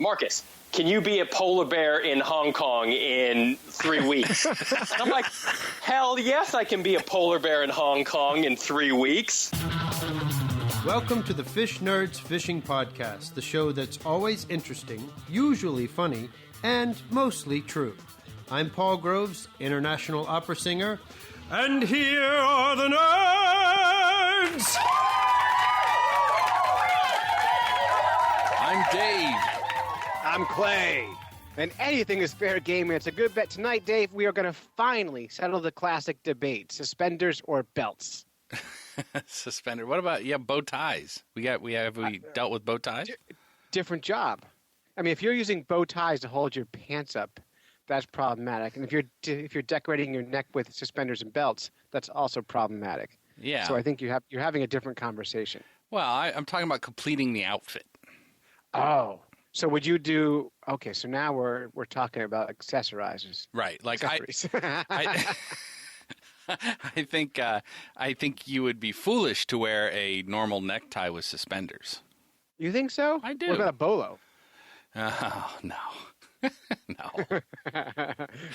Marcus, can you be a polar bear in Hong Kong in 3 weeks? And I'm like, hell yes, I can be a polar bear in Hong Kong in 3 weeks. Welcome to the Fish Nerds Fishing Podcast, the show that's always interesting, usually funny, and mostly true. I'm Paul Groves, international opera singer, and here are the nerds! I'm Dave. I'm Clay. And anything is fair game, and it's a good bet tonight, Dave. We are going to finally settle the classic debate: suspenders or belts. Suspender. What about bow ties? We dealt with bow ties? Different job. I mean, if you're using bow ties to hold your pants up, that's problematic. And if you're decorating your neck with suspenders and belts, that's also problematic. Yeah. So I think you're having a different conversation. Well, I'm talking about completing the outfit. Oh. So would you do? Okay, so now we're talking about accessorizers, right? Like accessories. I think you would be foolish to wear a normal necktie with suspenders. You think so? I do. What about a bolo? Oh no, no.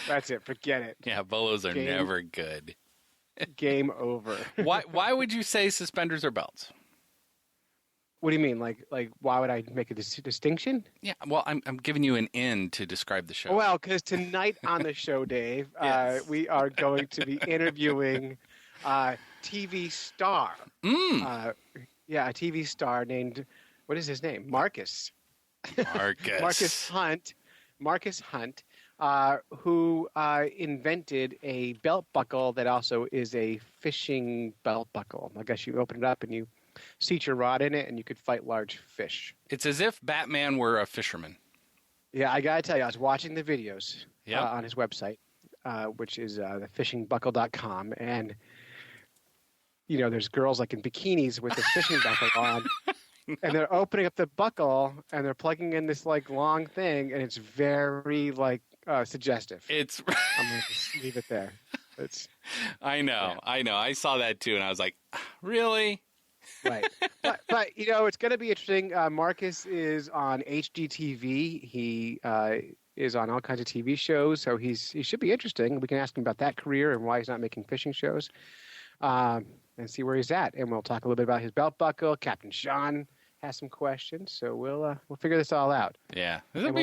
That's it. Forget it. Yeah, bolos are never good. Game over. Why would you say suspenders or belts? What do you mean? Like, why would I make a distinction? Yeah, well, I'm giving you an in to describe the show. Well, because tonight on the show, Dave, yes. We are going to be interviewing a TV star. A TV star named, what is his name? Marcus. Marcus Hunt, who invented a belt buckle that also is a fishing belt buckle. I guess you open it up and you seat your rod in it, and you could fight large fish. It's as if Batman were a fisherman. Yeah, I gotta tell you, I was watching the videos on his website, which is thefishingbuckle.com, and there's girls like in bikinis with the fishing buckle on, and they're opening up the buckle and they're plugging in this like long thing, and it's very suggestive. I'm gonna just leave it there. I know. I saw that too, and I was like, really? Right. But it's going to be interesting. Marcus is on HGTV. He is on all kinds of TV shows, so he should be interesting. We can ask him about that career and why he's not making fishing shows, and see where he's at. And we'll talk a little bit about his belt buckle. Captain Sean has some questions, so we'll figure this all out. Yeah, it'll be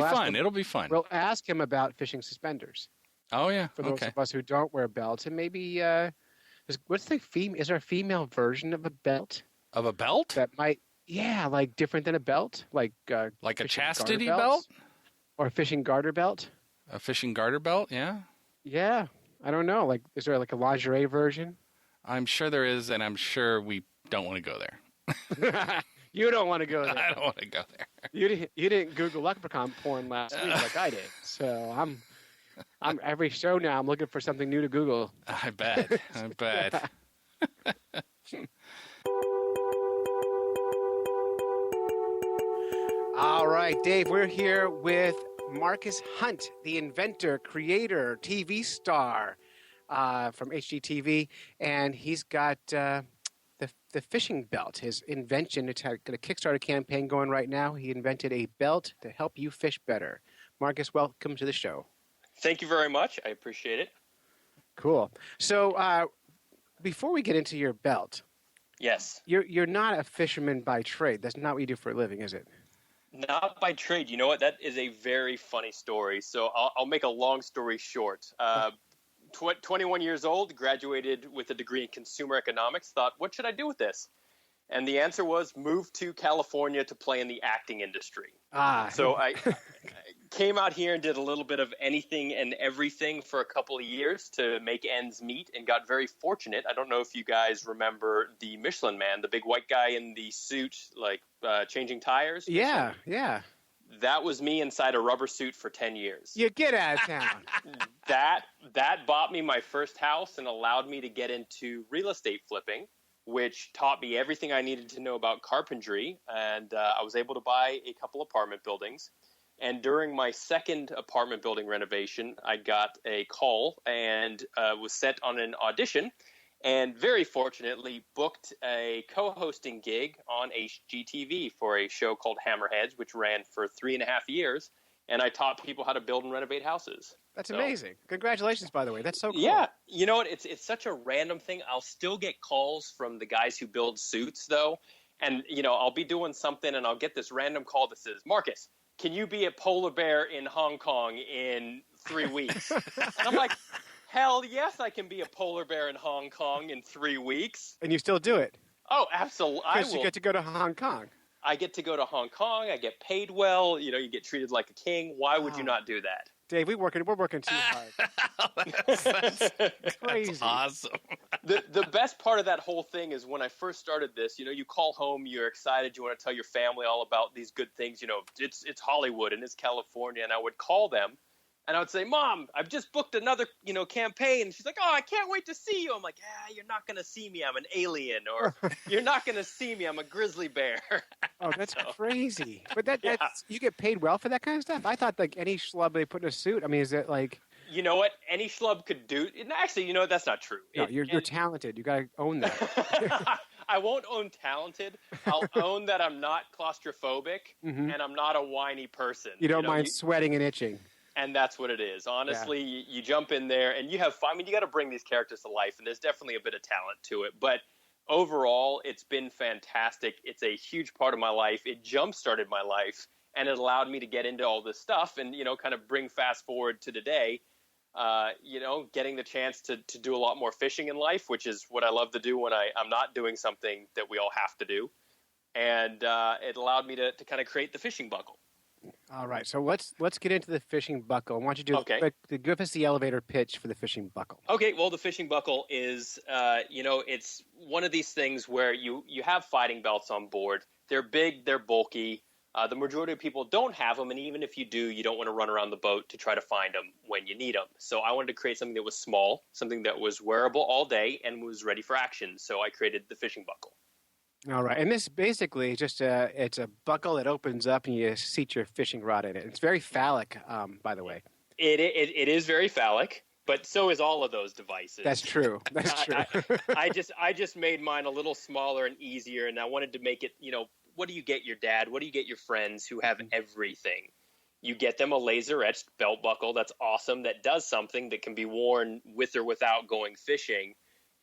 fun. We'll ask him about fishing suspenders. Oh yeah, for those of us who don't wear belts, and maybe is there a female version of a belt? Of a belt? That might, like different than a belt, like a chastity belt, or a fishing garter belt. A fishing garter belt, yeah. Yeah, I don't know. Like, is there like a lingerie version? I'm sure there is, and I'm sure we don't want to go there. You don't want to go there. I don't want to go there. You didn't Google leprechaun porn last week like I did, so I'm every show now. I'm looking for something new to Google. I bet. All right, Dave, we're here with Marcus Hunt, the inventor, creator, TV star from HGTV, and he's got the fishing belt, his invention. It's got a Kickstarter campaign going right now. He invented a belt to help you fish better. Marcus, welcome to the show. Thank you very much. I appreciate it. Cool. So before we get into your belt, yes, you're not a fisherman by trade. That's not what you do for a living, is it? Not by trade. You know what? That is a very funny story. So I'll make a long story short. 21 years old, graduated with a degree in consumer economics, thought, what should I do with this? And the answer was move to California to play in the acting industry. So I came out here and did a little bit of anything and everything for a couple of years to make ends meet and got very fortunate. I don't know if you guys remember the Michelin Man, the big white guy in the suit, changing tires. Yeah. That was me inside a rubber suit for 10 years. You get out of town. That bought me my first house and allowed me to get into real estate flipping, which taught me everything I needed to know about carpentry. And I was able to buy a couple apartment buildings. And during my second apartment building renovation, I got a call and was sent on an audition. and very fortunately booked a co-hosting gig on HGTV for a show called Hammerheads, which ran for 3.5 years. And I taught people how to build and renovate houses. That's amazing. Congratulations, by the way. That's so cool. Yeah. You know what? It's such a random thing. I'll still get calls from the guys who build suits, though. And, I'll be doing something, and I'll get this random call that says, Marcus, can you be a polar bear in Hong Kong in 3 weeks? And I'm like, hell yes, I can be a polar bear in Hong Kong in 3 weeks. And you still do it? Oh, absolutely. Because you get to go to Hong Kong. I get to go to Hong Kong. I get paid well. You get treated like a king. Why would you not do that? Dave, we're working too hard. That's crazy. That's awesome. The best part of that whole thing is when I first started this, you call home, you're excited, you want to tell your family all about these good things. It's Hollywood and it's California. And I would call them and I would say, Mom, I've just booked another, campaign. And she's like, oh, I can't wait to see you. I'm like, you're not going to see me. I'm an alien. Or you're not going to see me. I'm a grizzly bear. Oh, that's crazy. But that's you get paid well for that kind of stuff? I thought like any schlub they put in a suit. I mean, is it like... You know what? Any schlub could do... And actually, that's not true. No, you're talented. You got to own that. I won't own talented. I'll own that I'm not claustrophobic and I'm not a whiny person. You don't mind sweating and itching. And that's what it is. Honestly, you jump in there and you have fun. I mean, you got to bring these characters to life, and there's definitely a bit of talent to it. But overall, it's been fantastic. It's a huge part of my life. It jump-started my life, and it allowed me to get into all this stuff and, kind of bring fast forward to today, getting the chance to do a lot more fishing in life, which is what I love to do when I'm not doing something that we all have to do. And it allowed me to kind of create the fishing buckle. All right, so let's get into the fishing buckle. I want you to give us the elevator pitch for the fishing buckle. Okay, well, the fishing buckle is, it's one of these things where you have fighting belts on board. They're big, they're bulky. The majority of people don't have them, and even if you do, you don't want to run around the boat to try to find them when you need them. So I wanted to create something that was small, something that was wearable all day and was ready for action. So I created the fishing buckle. All right, and this basically just it's a buckle that opens up and you seat your fishing rod in it. It's very phallic, by the way. It is very phallic, but so is all of those devices. That's true. That's true. I just made mine a little smaller and easier, and I wanted to make it, what do you get your dad? What do you get your friends who have everything? You get them a laser-etched belt buckle that's awesome, that does something that can be worn with or without going fishing,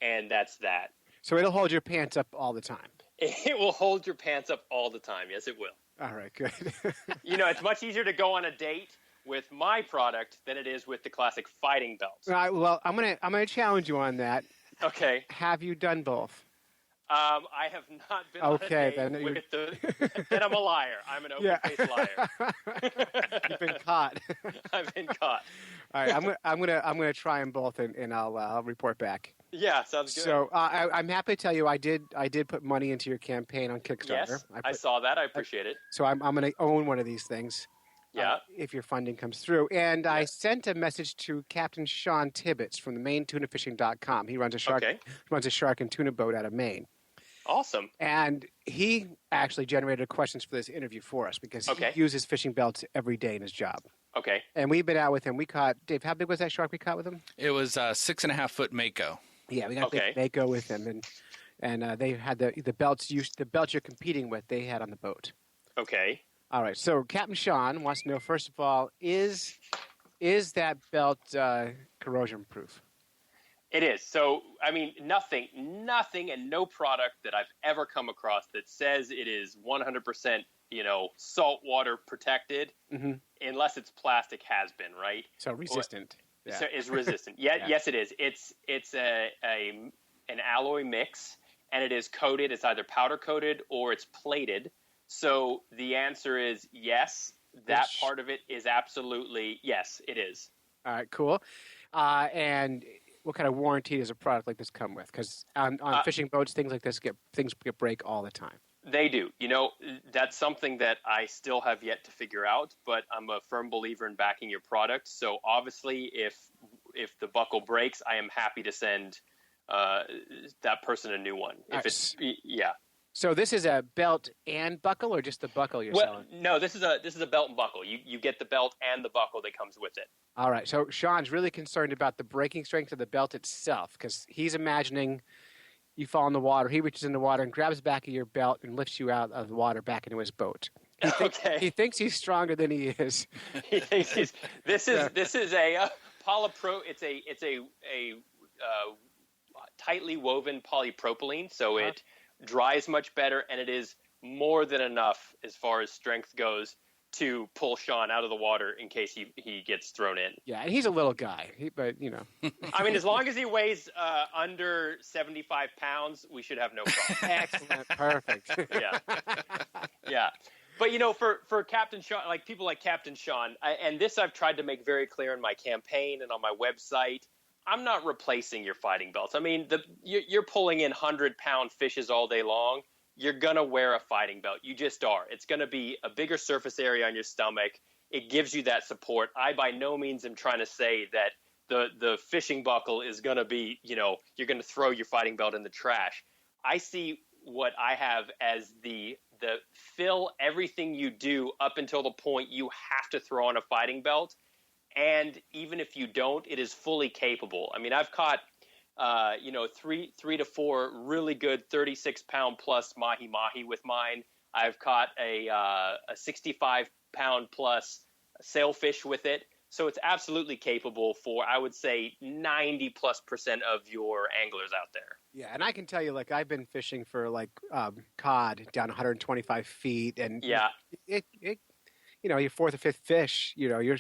and that's that. So it'll hold your pants up all the time. It will hold your pants up all the time. Yes, it will. All right, good. It's much easier to go on a date with my product than it is with the classic fighting belt. All right, well, I'm gonna challenge you on that. Okay. Have you done both? I have not been on a date then then I'm a liar. I'm an open-faced liar. You've been caught. I've been caught. All right, I'm gonna try them both, and I'll report back. Yeah, sounds good. So I'm happy to tell you I did put money into your campaign on Kickstarter. Yes, I saw that. I appreciate it. So I'm going to own one of these things. Yeah. If your funding comes through. And I sent a message to Captain Sean Tibbetts from the MaineTunaFishing.com. He runs a shark and tuna boat out of Maine. Awesome. And he actually generated questions for this interview for us because he uses fishing belts every day in his job. Okay. And we've been out with him. We caught, Dave, how big was that shark we caught with him? It was a 6.5-foot Mako. Yeah, we got the Mako with him, and they had the belts you're competing with. They had on the boat. Okay. All right. So Captain Sean wants to know, first of all, is that belt corrosion proof? It is. So I mean, nothing, and no product that I've ever come across that says it is 100%, saltwater protected, unless it's plastic, has been, right? So resistant. Yeah. So is resistant. Yes, it is. It's an alloy mix, and it is coated. It's either powder coated or it's plated. So the answer is yes. That part of it is absolutely yes. It is. All right, cool. And what kind of warranty does a product like this come with? Because on fishing boats, things like this break all the time. They do. That's something that I still have yet to figure out, but I'm a firm believer in backing your product. So obviously, if the buckle breaks, I am happy to send that person a new one. So this is a belt and buckle, or just the buckle you're selling? No, this is a belt and buckle. You get the belt and the buckle that comes with it. All right. So Sean's really concerned about the breaking strength of the belt itself because he's imagining you fall in the water. He reaches in the water and grabs the back of your belt and lifts you out of the water back into his boat. He thinks he's stronger than he is. He thinks he's. This is a polypro. It's a tightly woven polypropylene, so it dries much better, and it is more than enough as far as strength goes to pull Sean out of the water in case he gets thrown in. Yeah, and he's a little guy, but you know. I mean, as long as he weighs under 75 pounds, we should have no problem. Excellent, perfect. Yeah. But you know, for Captain Sean, like people like Captain Sean, and this I've tried to make very clear in my campaign and on my website. I'm not replacing your fighting belts. I mean, you're pulling in 100-pound fishes all day long. You're going to wear a fighting belt. You just are. It's going to be a bigger surface area on your stomach. It gives you that support. I by no means am trying to say that the fishing buckle is going to be, you know, you're going to throw your fighting belt in the trash. I see what I have as the fill everything you do up until the point you have to throw on a fighting belt. And even if you don't, it is fully capable. I mean, I've caught, 3 to 4 really good 36-pound plus mahi-mahi with mine. I've caught a 65-pound plus sailfish with it. So it's absolutely capable for, I would say, 90+% of your anglers out there. Yeah, and I can tell you, like, I've been fishing for, like, cod down 125 feet. And yeah, it you know, your fourth or fifth fish, you know, you're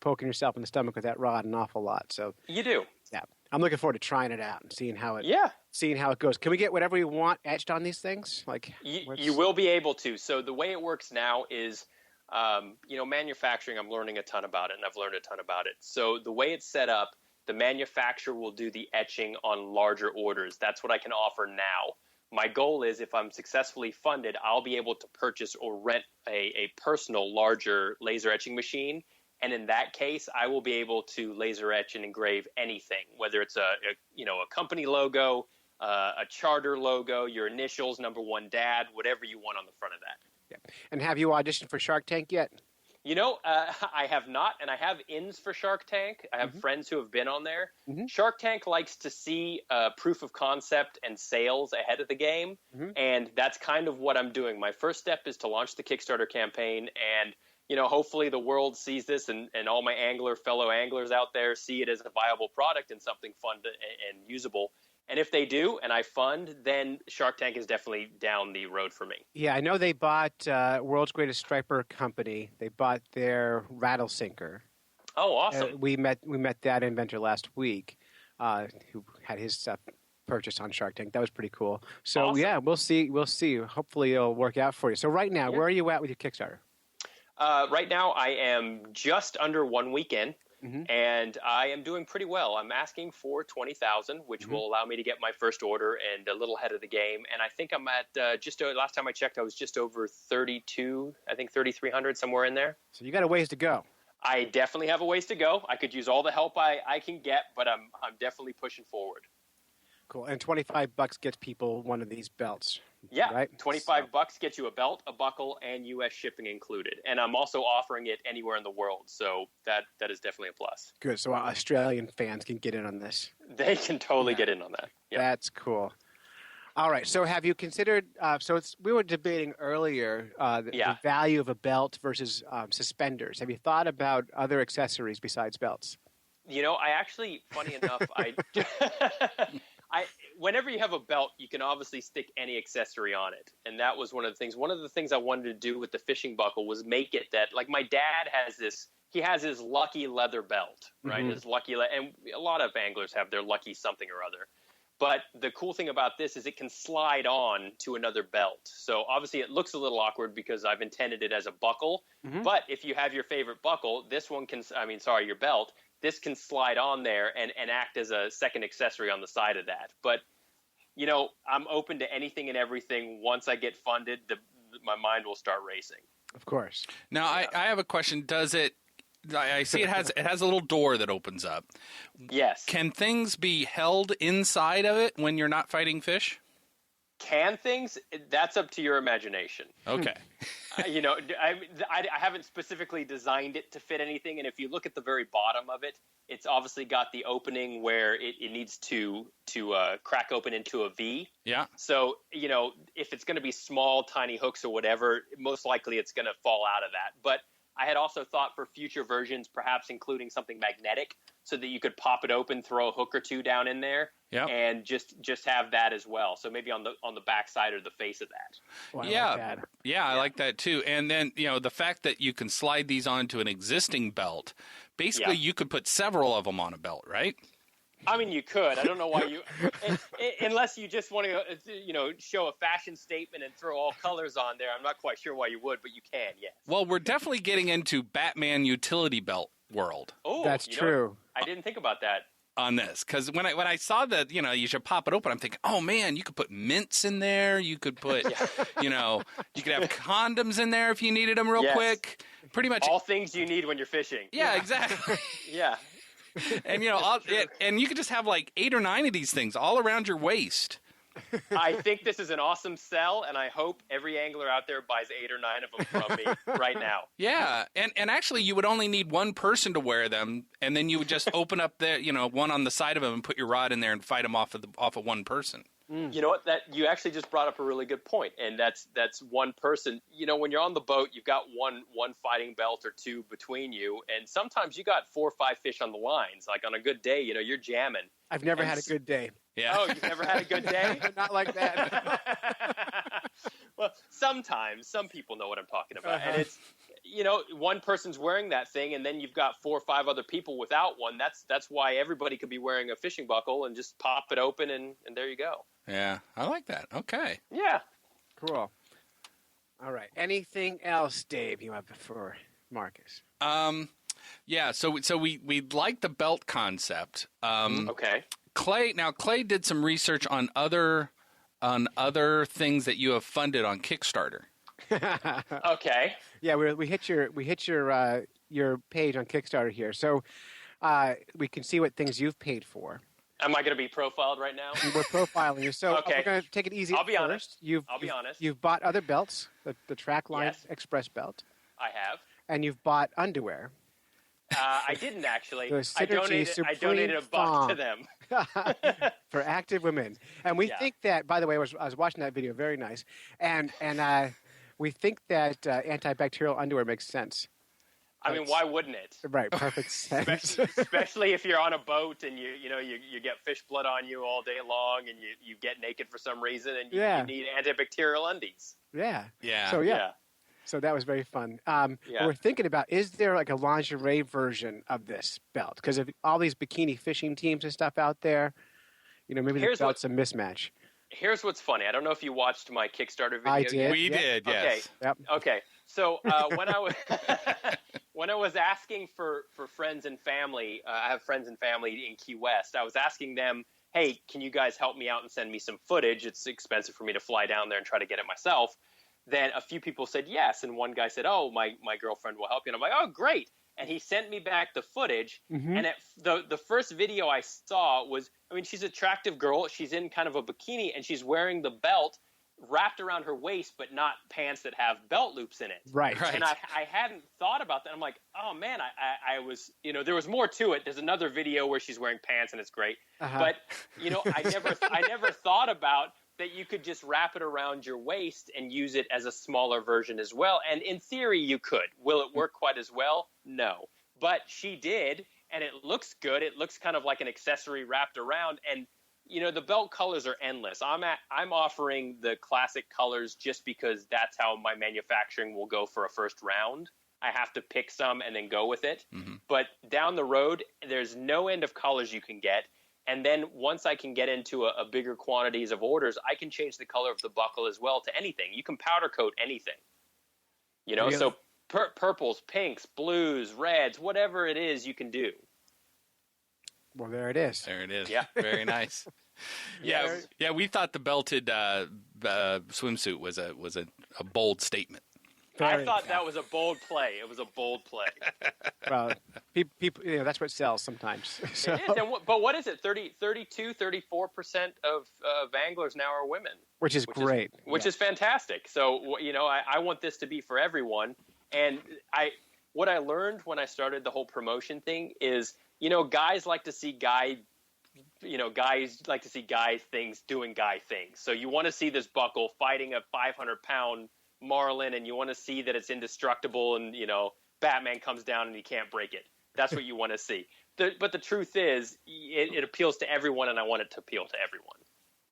poking yourself in the stomach with that rod an awful lot. So you do. Yeah, I'm looking forward to trying it out and seeing how it goes. Can we get whatever we want etched on these things? Like you will be able to. So the way it works now is, manufacturing. I'm learning a ton about it, and I've learned a ton about it. So the way it's set up, the manufacturer will do the etching on larger orders. That's what I can offer now. My goal is if I'm successfully funded, I'll be able to purchase or rent a personal larger laser etching machine. And in that case, I will be able to laser etch and engrave anything, whether it's a company logo, a charter logo, your initials, number one dad, whatever you want on the front of that. Yeah. And have you auditioned for Shark Tank yet? You know, I have not, and I have ins for Shark Tank. I have friends who have been on there. Mm-hmm. Shark Tank likes to see proof of concept and sales ahead of the game, and that's kind of what I'm doing. My first step is to launch the Kickstarter campaign, and hopefully the world sees this, and all my fellow anglers out there see it as a viable product and something fun and usable. And if they do, and I fund, then Shark Tank is definitely down the road for me. Yeah, I know they bought World's Greatest Striper Company. They bought their rattle sinker. Oh, awesome! We met that inventor last week, who had his stuff purchased on Shark Tank. That was pretty cool. So awesome. Yeah, we'll see. Hopefully, it'll work out for you. So right now, where are you at with your Kickstarter? Right now, I am just under 1 week in. And I am doing pretty well. I'm asking for $20,000, which will allow me to get my first order and a little ahead of the game. And I think I'm at last time I checked, I was just over 32, I think 3,300, somewhere in there. So you got a ways to go. I definitely have a ways to go. I could use all the help I can get, but I'm definitely pushing forward. Cool. And $25 gets people one of these belts. Yeah, right? $25 gets you a belt, a buckle, and U.S. shipping included. And I'm also offering it anywhere in the world, so that is definitely a plus. Good. So Australian fans can get in on this. They can totally get in on that. Yep. That's cool. All right. So have you considered? We were debating earlier the value of a belt versus suspenders. Have you thought about other accessories besides belts? You know, I actually, funny enough, whenever you have a belt, you can obviously stick any accessory on it. And that was one of the things. One of the things I wanted to do with the fishing buckle was make it that, like my dad has this, he has his lucky leather belt, right? His lucky, and a lot of anglers have their lucky something or other. But the cool thing about this is it can slide on to another belt. So obviously it looks a little awkward because I've intended it as a buckle. But if you have your favorite buckle, your belt, this can slide on there and act as a second accessory on the side of that. But, I'm open to anything and everything. Once I get funded, my mind will start racing. Of course. Now, I have a question. Does it – I see it has a little door that opens up. Yes. Can things be held inside of it when you're not fighting fish? Can things? That's up to your imagination. Okay. I haven't specifically designed it to fit anything, and if you look at the very bottom of it, it's obviously got the opening where it needs to crack open into a V. Yeah. So, if it's going to be small, tiny hooks or whatever, most likely it's going to fall out of that. But I had also thought for future versions, perhaps including something magnetic so that you could pop it open, throw a hook or two down in there, and just have that as well. So maybe on the back side or the face of that. Well, I like that too. And then, the fact that you can slide these onto an existing belt, basically you could put several of them on a belt, right? I mean, you could. I don't know why you, unless you just want to, show a fashion statement and throw all colors on there. I'm not quite sure why you would, but you can, yes. Well, we're definitely getting into Batman utility belt world. Oh, that's true. I didn't think about that. On this, because when I saw that, you should pop it open, I'm thinking, oh man, you could put mints in there. You could put, you could have condoms in there if you needed them real quick. Pretty much all things you need when you're fishing. Yeah, exactly. Yeah. And and you could just have like 8 or 9 of these things all around your waist. I think this is an awesome sell, and I hope every angler out there buys 8 or 9 of them from me right now. Yeah, and actually you would only need one person to wear them, and then you would just open up one on the side of them and put your rod in there and fight them off of one person. You know what? That you actually just brought up a really good point, and that's one person. When you're on the boat, you've got one fighting belt or two between you, and sometimes you got 4 or 5 fish on the lines. Like on a good day, you're jamming. I've never had a good day. Yeah. Oh, you've never had a good day? Not like that. Well, sometimes some people know what I'm talking about, and it's one person's wearing that thing, and then you've got 4 or 5 other people without one. That's why everybody could be wearing a fishing buckle and just pop it open, and there you go. Yeah, I like that. Okay. Yeah. Cool. All right. Anything else, Dave, you have for Marcus? Yeah, so we like the belt concept. Okay. Clay did some research on other things that you have funded on Kickstarter. Okay. Yeah, we hit your page on Kickstarter here, so we can see what things you've paid for. Am I going to be profiled right now? We're profiling you, so okay. We're going to take it easy. I'll be honest. I'll be honest. You've bought other belts, the Trackline Express belt. I have. And you've bought underwear. I didn't actually. I donated $1 to them. For active women. And we think that, by the way, I was watching that video, very nice. And we think that antibacterial underwear makes sense. I mean, why wouldn't it? Right, perfect sense. Especially if you're on a boat and you get fish blood on you all day long and you get naked for some reason and you need antibacterial undies. Yeah. Yeah. So So that was very fun. We're thinking about, is there like a lingerie version of this belt? Because of all these bikini fishing teams and stuff out there, maybe the belt's a mismatch. Here's what's funny. I don't know if you watched my Kickstarter video. I did. We did, yes. Okay. Yep. Okay. So when I was asking for friends and family, I have friends and family in Key West. I was asking them, hey, can you guys help me out and send me some footage? It's expensive for me to fly down there and try to get it myself. Then a few people said yes, and one guy said, oh, my girlfriend will help you. And I'm like, oh, great. And he sent me back the footage, and the first video I saw was, she's an attractive girl. She's in kind of a bikini, and she's wearing the belt wrapped around her waist, but not pants that have belt loops in it. Right. And I hadn't thought about that. I'm like, oh, man, I was, there was more to it. There's another video where she's wearing pants, and it's great. But, I never thought about that you could just wrap it around your waist and use it as a smaller version as well. And in theory, you could. Will it work quite as well? No. But she did, and it looks good. It looks kind of like an accessory wrapped around. And, the belt colors are endless. I'm offering the classic colors just because that's how my manufacturing will go for a first round. I have to pick some and then go with it. But down the road, there's no end of colors you can get. And then once I can get into a bigger quantities of orders, I can change the color of the buckle as well to anything. You can powder coat anything, really? So purples, pinks, blues, reds, whatever it is you can do. Well, there it is. There it is. Yeah. Very nice. Yeah. We thought the belted swimsuit was a bold statement. I thought that was a bold play. It was a bold play. Well, People, that's what sells sometimes. So. It is, but what is it? 34% of anglers now are women. Which is great. Which is fantastic. So, I want this to be for everyone. And what I learned when I started the whole promotion thing is, guys like to see guy things doing guy things. So you want to see this buckle fighting a 500-pound marlin, and you want to see that it's indestructible, and Batman comes down and he can't break it. That's what you want to see. But the truth is, it appeals to everyone, and I want it to appeal to everyone.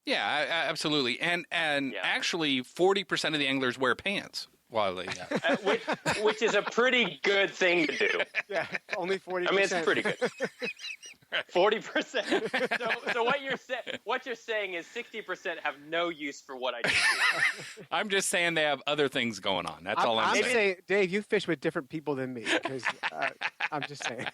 Yeah, absolutely. And actually, 40% of the anglers wear pants. Which is a pretty good thing to do. Yeah, only 40%. I mean, it's pretty good. 40%. So what you're saying is 60% have no use for what I just do. I'm just saying they have other things going on. That's all I'm saying. Dave, you fish with different people than me. Because I'm just saying.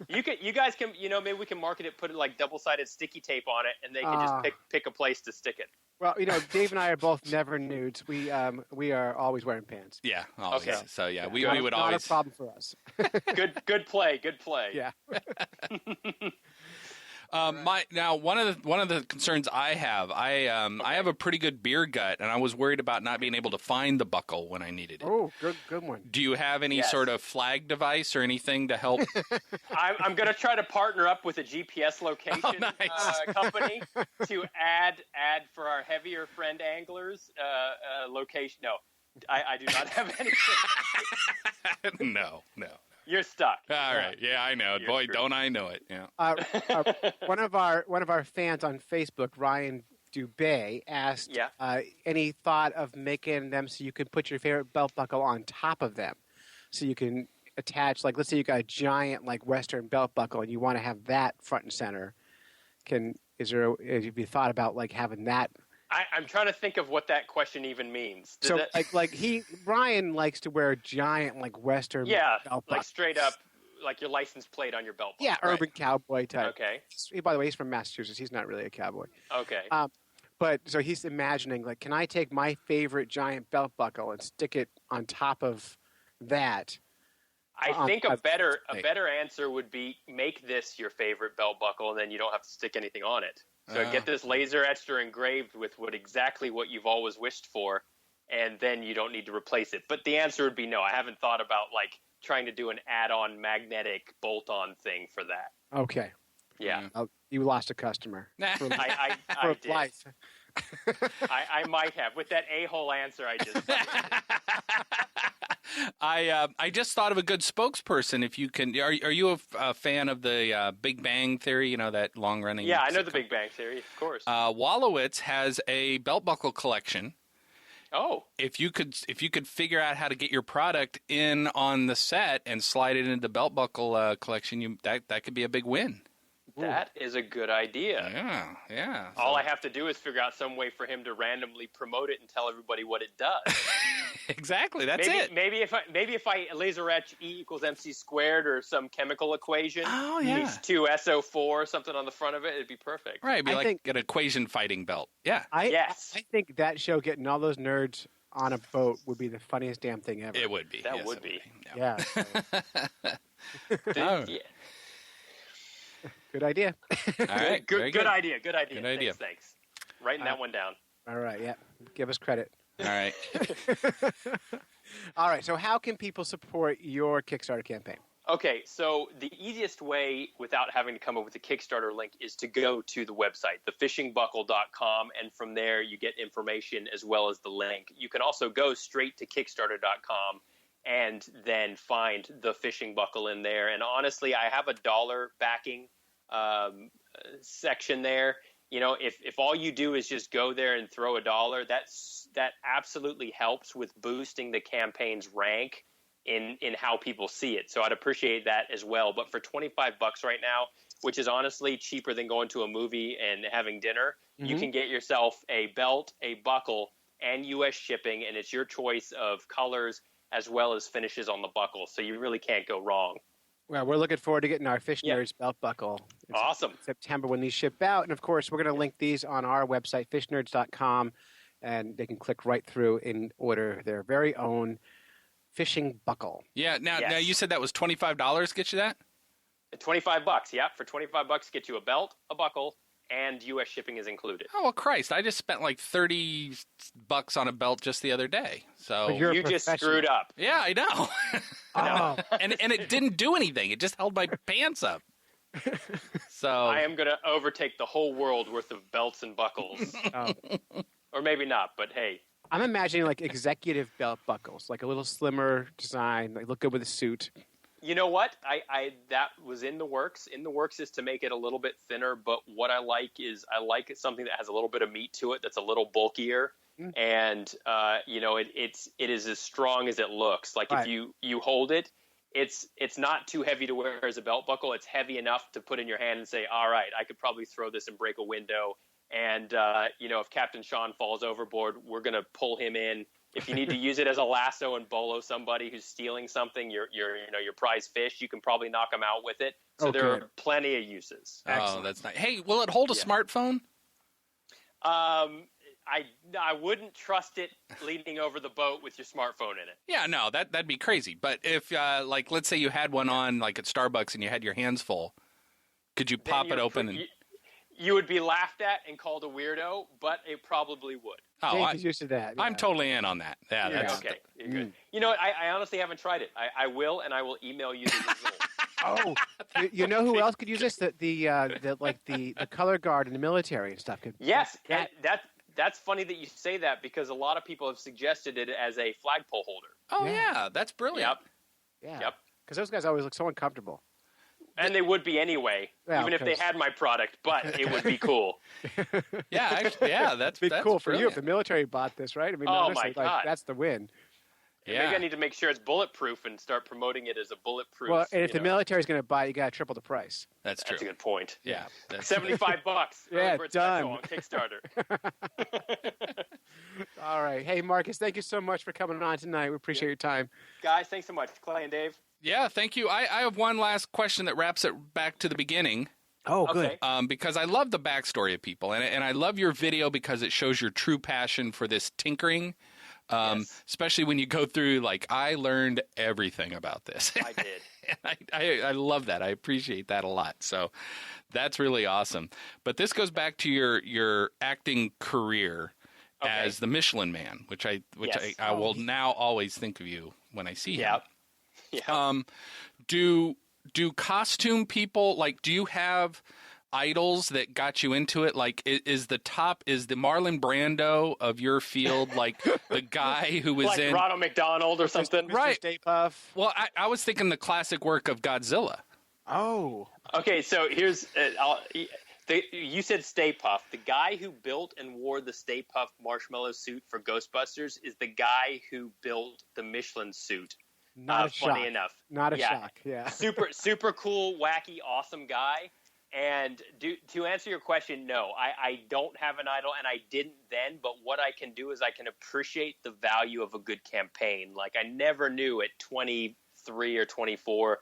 You guys can, maybe we can market it, put it like double-sided sticky tape on it, and they can just pick a place to stick it. Well, Dave and I are both never nudes. We are always wearing pants. Yeah. Always. Okay. So yeah, we would not always. Not a problem for us. Good play. Yeah. Now one of the concerns I have, I have a pretty good beer gut, and I was worried about not being able to find the buckle when I needed it. Oh, good one. Do you have any sort of flag device or anything to help? I'm going to try to partner up with a GPS location company to add for our heavier friend anglers location. No, I do not have anything. No. You're stuck. All right. Yeah, I know. Boy, screwed. Don't I know it. Yeah. One of our fans on Facebook, Ryan Dubay, asked any thought of making them so you can put your favorite belt buckle on top of them, so you can attach, like, let's say you got a giant like Western belt buckle and you want to have that front and center. Have you thought about like having that? I'm trying to think of what that question even means. Ryan likes to wear giant like Western belt buckles. Like straight up, like your license plate on your belt buckle. Yeah, urban cowboy type. Okay. By the way, he's from Massachusetts. He's not really a cowboy. Okay. But so he's imagining, like, can I take my favorite giant belt buckle and stick it on top of that? I think a better answer would be make this your favorite belt buckle, and then you don't have to stick anything on it. So get this laser etched or engraved with exactly what you've always wished for, and then you don't need to replace it. But the answer would be no. I haven't thought about like trying to do an add-on magnetic bolt-on thing for that. Okay. Yeah. You lost a customer. For I did. Life. I might have with that a-hole answer I just. I just thought of a good spokesperson. If you can, are you a fan of the Big Bang Theory? That long running. Yeah, I know the Big Bang Theory, of course. Wallowitz has a belt buckle collection. Oh, if you could figure out how to get your product in on the set and slide it into the belt buckle collection, that could be a big win. That is a good idea. Yeah. All I have to do is figure out some way for him to randomly promote it and tell everybody what it does. Exactly, that's it. Maybe if I laser etch E = MC squared or some chemical equation. Oh yeah. H2SO4 or something on the front of it, it'd be perfect. Right, it'd be like an equation fighting belt. Yeah. I think that show, getting all those nerds on a boat, would be the funniest damn thing ever. It would be. That would be. Yeah. Yeah. Good idea. All right. Good idea. Thanks. Writing that one down. All right. Yeah. Give us credit. All right. All right. So how can people support your Kickstarter campaign? Okay. So the easiest way without having to come up with a Kickstarter link is to go to the website, thefishingbuckle.com. And from there, you get information as well as the link. You can also go straight to Kickstarter.com and then find the fishing buckle in there. And honestly, I have a $1 backing section there. If all you do is just go there and throw $1, that absolutely helps with boosting the campaign's rank in how people see it. So I'd appreciate that as well. But for $25 right now, which is honestly cheaper than going to a movie and having dinner, you can get yourself a belt, a buckle, and U.S. shipping, and it's your choice of colors as well as finishes on the buckle. So you really can't go wrong. Well, we're looking forward to getting our Fish Nerds belt buckle. It's awesome. September when these ship out. And, of course, we're going to link these on our website, fishnerds.com, and they can click right through and order their very own fishing buckle. Yeah. Now you said that was $25 get you that? $25. Yeah, for $25, get you a belt, a buckle, and U.S. shipping is included. Oh, well, Christ, I just spent like $30 on a belt just the other day. So you just screwed up. Yeah, I know. Oh. and it didn't do anything. It just held my pants up. So I am going to overtake the whole world worth of belts and buckles. Oh. Or maybe not, but hey. I'm imagining like executive belt buckles, like a little slimmer design, like look good with a suit. You know what? I that was in the works. In the works is to make it a little bit thinner, but what I like is something that has a little bit of meat to it, that's a little bulkier, and it is as strong as it looks. Like if you hold it, it's not too heavy to wear as a belt buckle. It's heavy enough to put in your hand and say, all right, I could probably throw this and break a window. And if Captain Sean falls overboard, we're gonna pull him in. If you need to use it as a lasso and bolo somebody who's stealing something, your prize fish, you can probably knock them out with it. So there are plenty of uses. Oh, that's nice. Hey, will it hold a smartphone? I wouldn't trust it leaning over the boat with your smartphone in it. Yeah, no, that'd be crazy. But if let's say you had one on like at Starbucks and you had your hands full, could you pop it open? You would be laughed at and called a weirdo, but it probably would. Oh, I'm used to that. Yeah. I'm totally in on that. Yeah, that's okay. You're good. You know what? I honestly haven't tried it. I will, and I will email you the results. Oh, you know who else could use this? The color guard in the military and stuff. Yes, and that's funny that you say that because a lot of people have suggested it as a flagpole holder. Oh yeah, that's brilliant. Yep. Yeah. Because those guys always look so uncomfortable. And they would be anyway, even if they had my product, but it would be cool. That's cool for brilliant. you if the military bought this, right? I mean, honestly, God. That's the win. Yeah. Maybe I need to make sure it's bulletproof and start promoting it as a bulletproof. Well, and if the military's going to buy it, you got to triple the price. That's true. That's a good point. Yeah. $75. Yeah, done. On Kickstarter. All right. Hey, Marcus, thank you so much for coming on tonight. We appreciate your time. Guys, thanks so much. Clay and Dave. Yeah, thank you. I have one last question that wraps it back to the beginning. Oh, good. Because I love the backstory of people, and I love your video because it shows your true passion for this tinkering, especially when you go through, like, I learned everything about this. I did. and I love that. I appreciate that a lot. So that's really awesome. But this goes back to your acting career as the Michelin Man, which I will now always think of you when I see him. Yeah. Do costume people, like, do you have idols that got you into it? Like, is the Marlon Brando of your field, like the guy who was like in Ronald McDonald or something? Right. Stay Puff. Well, I was thinking the classic work of Godzilla. Oh. Okay, so here's you said Stay Puft. The guy who built and wore the Stay Puft marshmallow suit for Ghostbusters is the guy who built the Michelin suit. Not a funny shock. enough. Not a shock, yeah. super cool, wacky, awesome guy. And to answer your question, no, I don't have an idol, and I didn't then. But what I can do is I can appreciate the value of a good campaign. Like, I never knew at 23 or 24,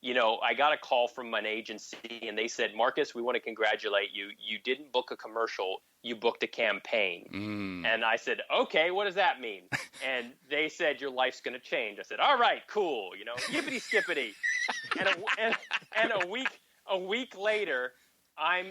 I got a call from an agency, and they said, Marcus, we want to congratulate you. You didn't book a commercial. You booked a campaign. And I said, okay, what does that mean? And they said, your life's going to change. I said, all right, cool, yippity skippity. and a week later, I'm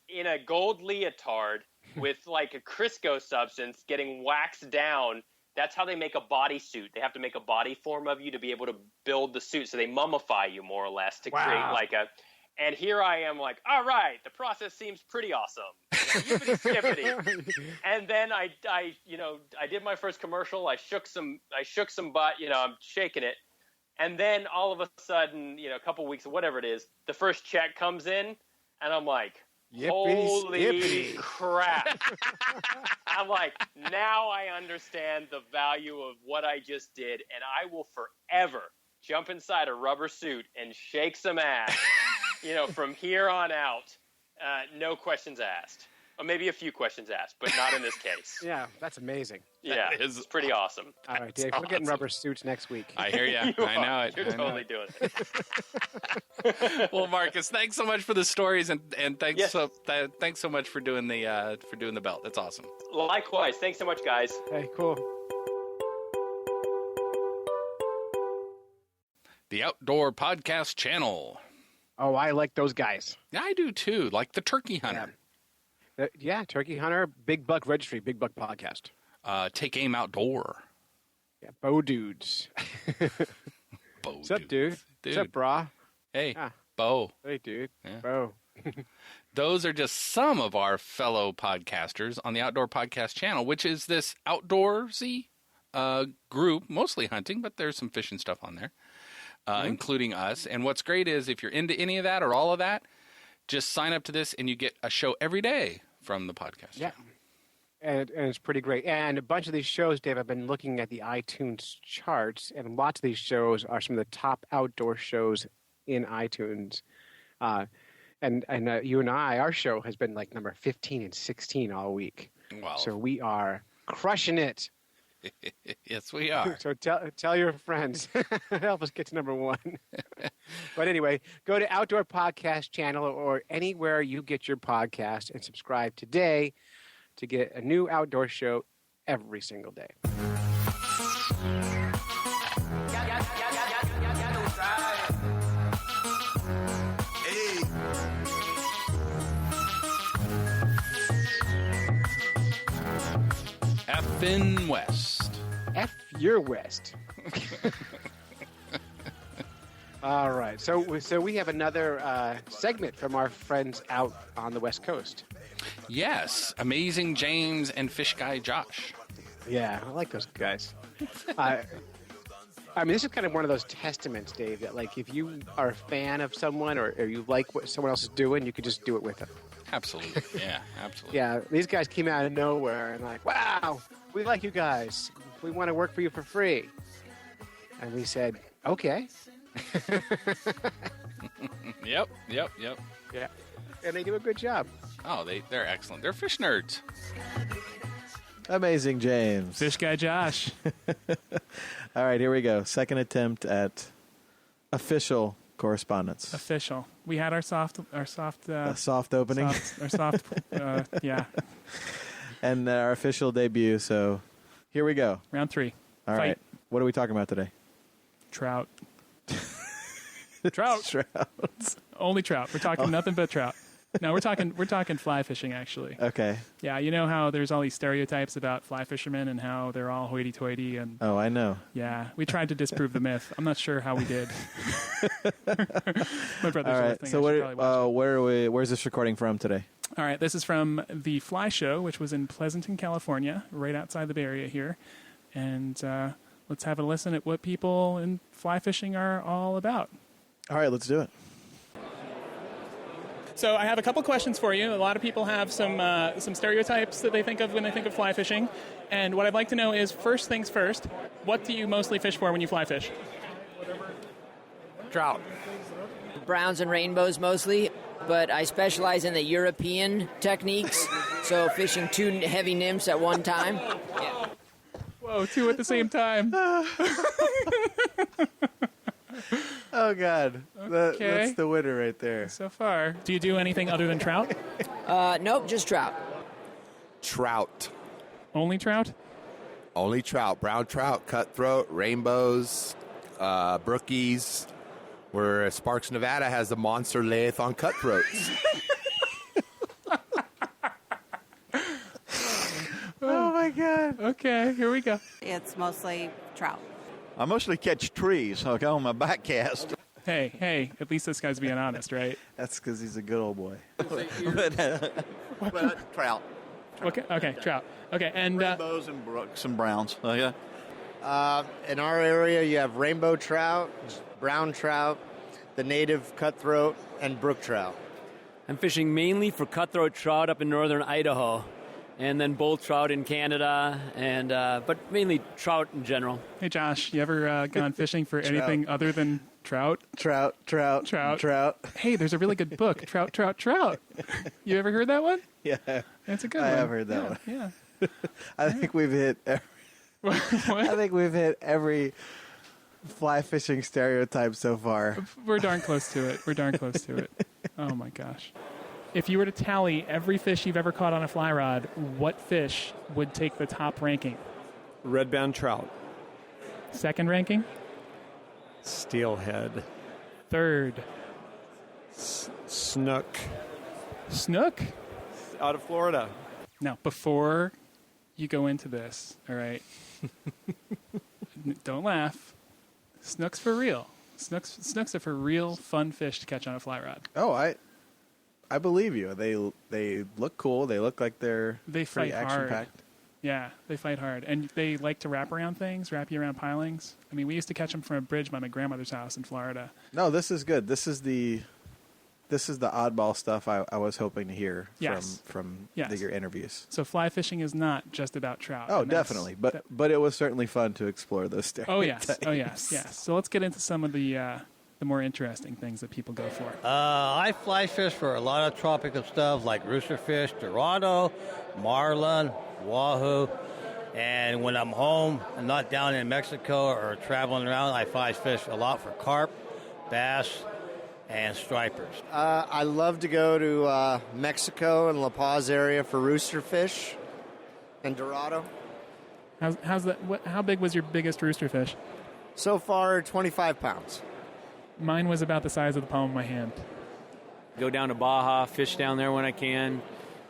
in a gold leotard with like a Crisco substance getting waxed down. That's how they make a bodysuit. They have to make a body form of you to be able to build the suit. So they mummify you more or less to create like a. And here I am, like, all right, the process seems pretty awesome. Yippity-skippity. And then I did my first commercial. I shook some butt. I'm shaking it. And then all of a sudden, a couple weeks or whatever it is, the first check comes in, and I'm like, holy crap. I'm like, now I understand the value of what I just did, and I will forever jump inside a rubber suit and shake some ass, from here on out, no questions asked. Or maybe a few questions asked, but not in this case. Yeah, that's amazing. Yeah, it's pretty awesome. All right, Dave, we're getting rubber suits next week. I hear you. I know it. You're totally doing it. Well, Marcus, thanks so much for the stories, and thanks so much for doing the belt. That's awesome. Likewise. Thanks so much, guys. Hey, cool. The Outdoor Podcast Channel. Oh, I like those guys. Yeah, I do too. Like the Turkey Hunter. Yeah, Turkey Hunter, Big Buck Registry, Big Buck Podcast. Take Aim Outdoor. Yeah, Bow Dudes. What's up, dude? What's up, brah? Hey, Bo. Hey, dude. Yeah. Bo. Those are just some of our fellow podcasters on the Outdoor Podcast Channel, which is this outdoorsy group, mostly hunting, but there's some fishing stuff on there, including us. And what's great is if you're into any of that or all of that, just sign up to this and you get a show every day from the podcast. Yeah. And it's pretty great. And a bunch of these shows, Dave, I've been looking at the iTunes charts, and lots of these shows are some of the top outdoor shows in iTunes. And you and I, our show has been like number 15 and 16 all week. Wow. So we are crushing it. Yes, we are. So tell your friends. Help us get to number 1. But anyway, go to Outdoor Podcast Channel or anywhere you get your podcast and subscribe today to get a new outdoor show every single day. F-in West. F your West. All right. So we have another segment from our friends out on the West Coast. Yes. Amazing James and Fish Guy Josh. Yeah, I like those guys. I mean, this is kind of one of those testaments, Dave, that like if you are a fan of someone or you like what someone else is doing, you could just do it with them. Absolutely. Yeah, absolutely. Yeah, these guys came out of nowhere and like, wow, we like you guys. We want to work for you for free. And we said, okay. Yep. Yeah. And they do a good job. Oh, they're excellent. They're fish nerds. Amazing James. Fish Guy Josh. All right, here we go. Second attempt at official correspondence. Official. We had our soft opening. Yeah. And our official debut. So here we go. Round 3. All right. What are we talking about today? Trout. Trout. Only trout. We're talking nothing but trout. No, we're talking fly fishing, actually. Okay. Yeah, you know how there's all these stereotypes about fly fishermen and how they're all hoity-toity and. Oh, I know. Yeah, we tried to disprove the myth. I'm not sure how we did. My brother's all right. So where's this recording from today? All right, this is from the Fly Show, which was in Pleasanton, California, right outside the Bay Area here, and let's have a listen at what people in fly fishing are all about. All right, let's do it. So I have a couple questions for you. A lot of people have some stereotypes that they think of when they think of fly fishing. And what I'd like to know is, first things first, what do you mostly fish for when you fly fish? Trout. Browns and rainbows mostly, but I specialize in the European techniques, so fishing 2 heavy nymphs at one time. Yeah. Whoa, 2 at the same time. Oh, God. Okay. That's the winner right there. So far. Do you do anything other than trout? Nope, just trout. Trout. Only trout? Only trout. Brown trout, cutthroat, rainbows, brookies. Where Sparks, Nevada has the monster lathe on cutthroats. Oh, my God. Okay, here we go. It's mostly trout. I mostly catch trees on my back cast. Hey, at least this guy's being honest, right? That's because he's a good old boy. But trout. Okay, trout. Okay, and rainbows and brooks and browns. Oh, yeah. In our area, you have rainbow trout, brown trout, the native cutthroat, and brook trout. I'm fishing mainly for cutthroat trout up in northern Idaho, and then bull trout in Canada, and but mainly trout in general. Hey, Josh, you ever gone fishing for anything other than trout? Trout. Hey, there's a really good book, Trout. You ever heard that one? Yeah. That's a good one. I have heard that one. Yeah. I think we've hit every fly fishing stereotype so far. We're darn close to it. Oh, my gosh. If you were to tally every fish you've ever caught on a fly rod, what fish would take the top ranking? Red band trout. Second ranking? Steelhead. Third. Snook. Snook? Out of Florida. Now, before you go into this, all right, don't laugh. Snook's for real. Snooks are for real fun fish to catch on a fly rod. Oh, I believe you. They look cool. They look like they're fight action-packed. hard. Yeah, they fight hard. And they like to wrap around things, wrap you around pilings. I mean, we used to catch them from a bridge by my grandmother's house in Florida. No, this is good. This is the oddball stuff I was hoping to hear from your interviews. So fly fishing is not just about trout. Oh, definitely. But it was certainly fun to explore those stereotypes. Oh, yes. So let's get into some of the more interesting things that people go for. I fly fish for a lot of tropical stuff like roosterfish, dorado, marlin, wahoo. And when I'm home and not down in Mexico or traveling around, I fly fish a lot for carp, bass, and stripers. I love to go to Mexico and La Paz area for roosterfish and dorado. How's that? How big was your biggest roosterfish? So far, 25 pounds. Mine was about the size of the palm of my hand. Go down to Baja, fish down there when I can,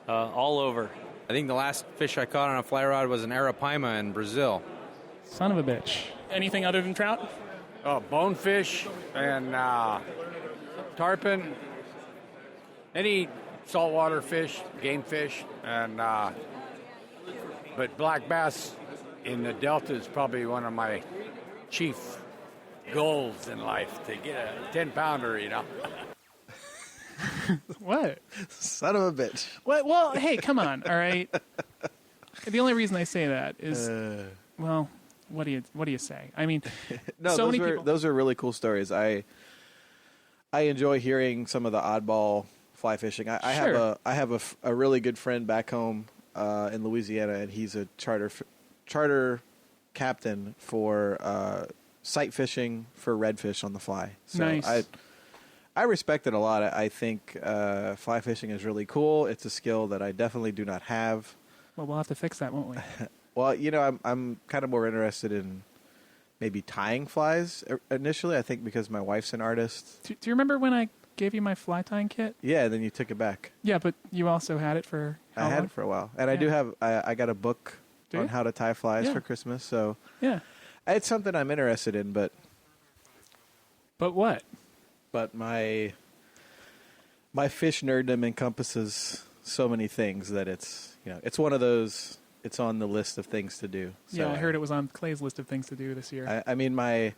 all over. I think the last fish I caught on a fly rod was an arapaima in Brazil. Son of a bitch. Anything other than trout? Bonefish and tarpon, any saltwater fish, game fish, and but black bass in the Delta is probably one of my chief goals in life, to get a 10-pounder, you know. What? Son of a bitch. What? Well, hey, come on, all right? The only reason I say that is, well, what do you say? I mean, no, so many people. Those are really cool stories. I enjoy hearing some of the oddball fly fishing. I have a really good friend back home in Louisiana, and he's a charter captain for sight fishing for redfish on the fly. So nice. I respect it a lot. I think fly fishing is really cool. It's a skill that I definitely do not have. Well, we'll have to fix that, won't we? Well, you know, I'm kind of more interested in maybe tying flies initially. I think because my wife's an artist. Do you remember when I gave you my fly tying kit? Yeah, then you took it back. Yeah, but you also had it for how long? I had it for a while. And I do have, I got a book on how to tie flies for Christmas. So yeah, it's something I'm interested in, but what? But my fish nerddom encompasses so many things that it's one of those. It's on the list of things to do. So, yeah, I heard it was on Clay's list of things to do this year. I mean, my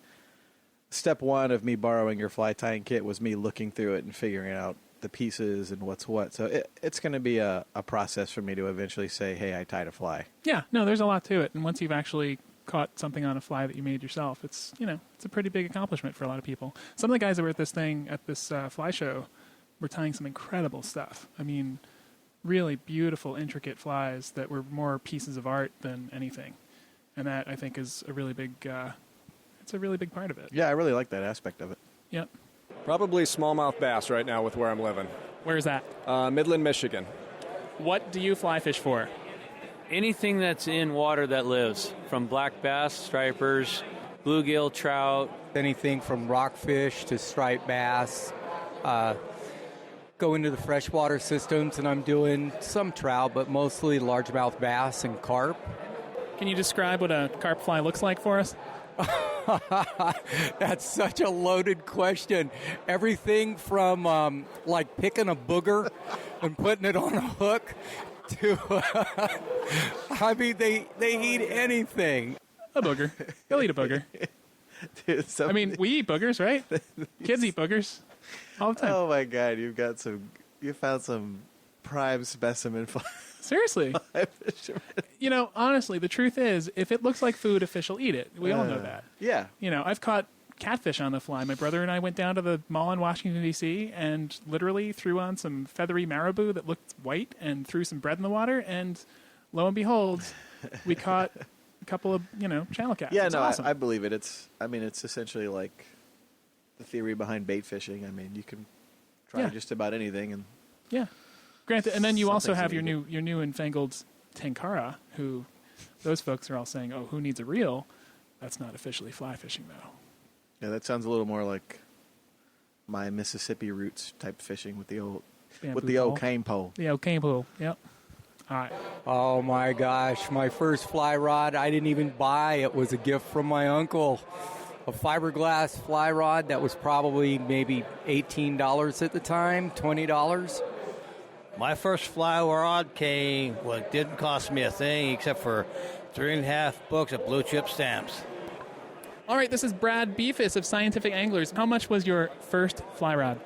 step one of me borrowing your fly tying kit was me looking through it and figuring out the pieces and what's what. So it's going to be a process for me to eventually say, hey, I tied a fly. Yeah, no, there's a lot to it. And once you've actually caught something on a fly that you made yourself, it's a pretty big accomplishment for a lot of people. Some of the guys that were at this fly show were tying some incredible stuff. I mean, really beautiful, intricate flies that were more pieces of art than anything. And that, I think, is a really big, it's a really big part of it. Yeah, I really like that aspect of it. Yep. Probably smallmouth bass right now with where I'm living. Where's that? Midland, Michigan. What do you fly fish for? Anything that's in water that lives, from black bass, stripers, bluegill, trout. Anything from rockfish to striped bass. Go into the freshwater systems, and I'm doing some trout, but mostly largemouth bass and carp. Can you describe what a carp fly looks like for us? That's such a loaded question. Everything from like picking a booger and putting it on a hook to, I mean, they eat anything. A booger. They'll eat a booger. Dude, I mean, we eat boogers, right? Kids eat boogers all the time. Oh my God, you found some prime specimen fly. Seriously. Honestly, the truth is, if it looks like food, a fish will eat it. We all know that. Yeah. I've caught catfish on the fly. My brother and I went down to the mall in Washington, D.C., and literally threw on some feathery marabou that looked white and threw some bread in the water, and lo and behold, we caught a couple of, channel cats. Yeah, it's no, awesome. I believe it. It's essentially like the theory behind bait fishing. I mean, you can try just about anything. And yeah. Granted, and then you also have your new newfangled Tenkara, who those folks are all saying, oh, who needs a reel? That's not officially fly fishing, though. Yeah, that sounds a little more like my Mississippi roots type fishing with the old cane pole. The old cane pole. Yep. All right. Oh my gosh, my first fly rod I didn't even buy. It was a gift from my uncle. A fiberglass fly rod that was probably maybe $18 at the time, $20. My first fly rod didn't cost me a thing except for 3.5 books of blue chip stamps. All right, this is Brad Beefus of Scientific Anglers. How much was your first fly rod?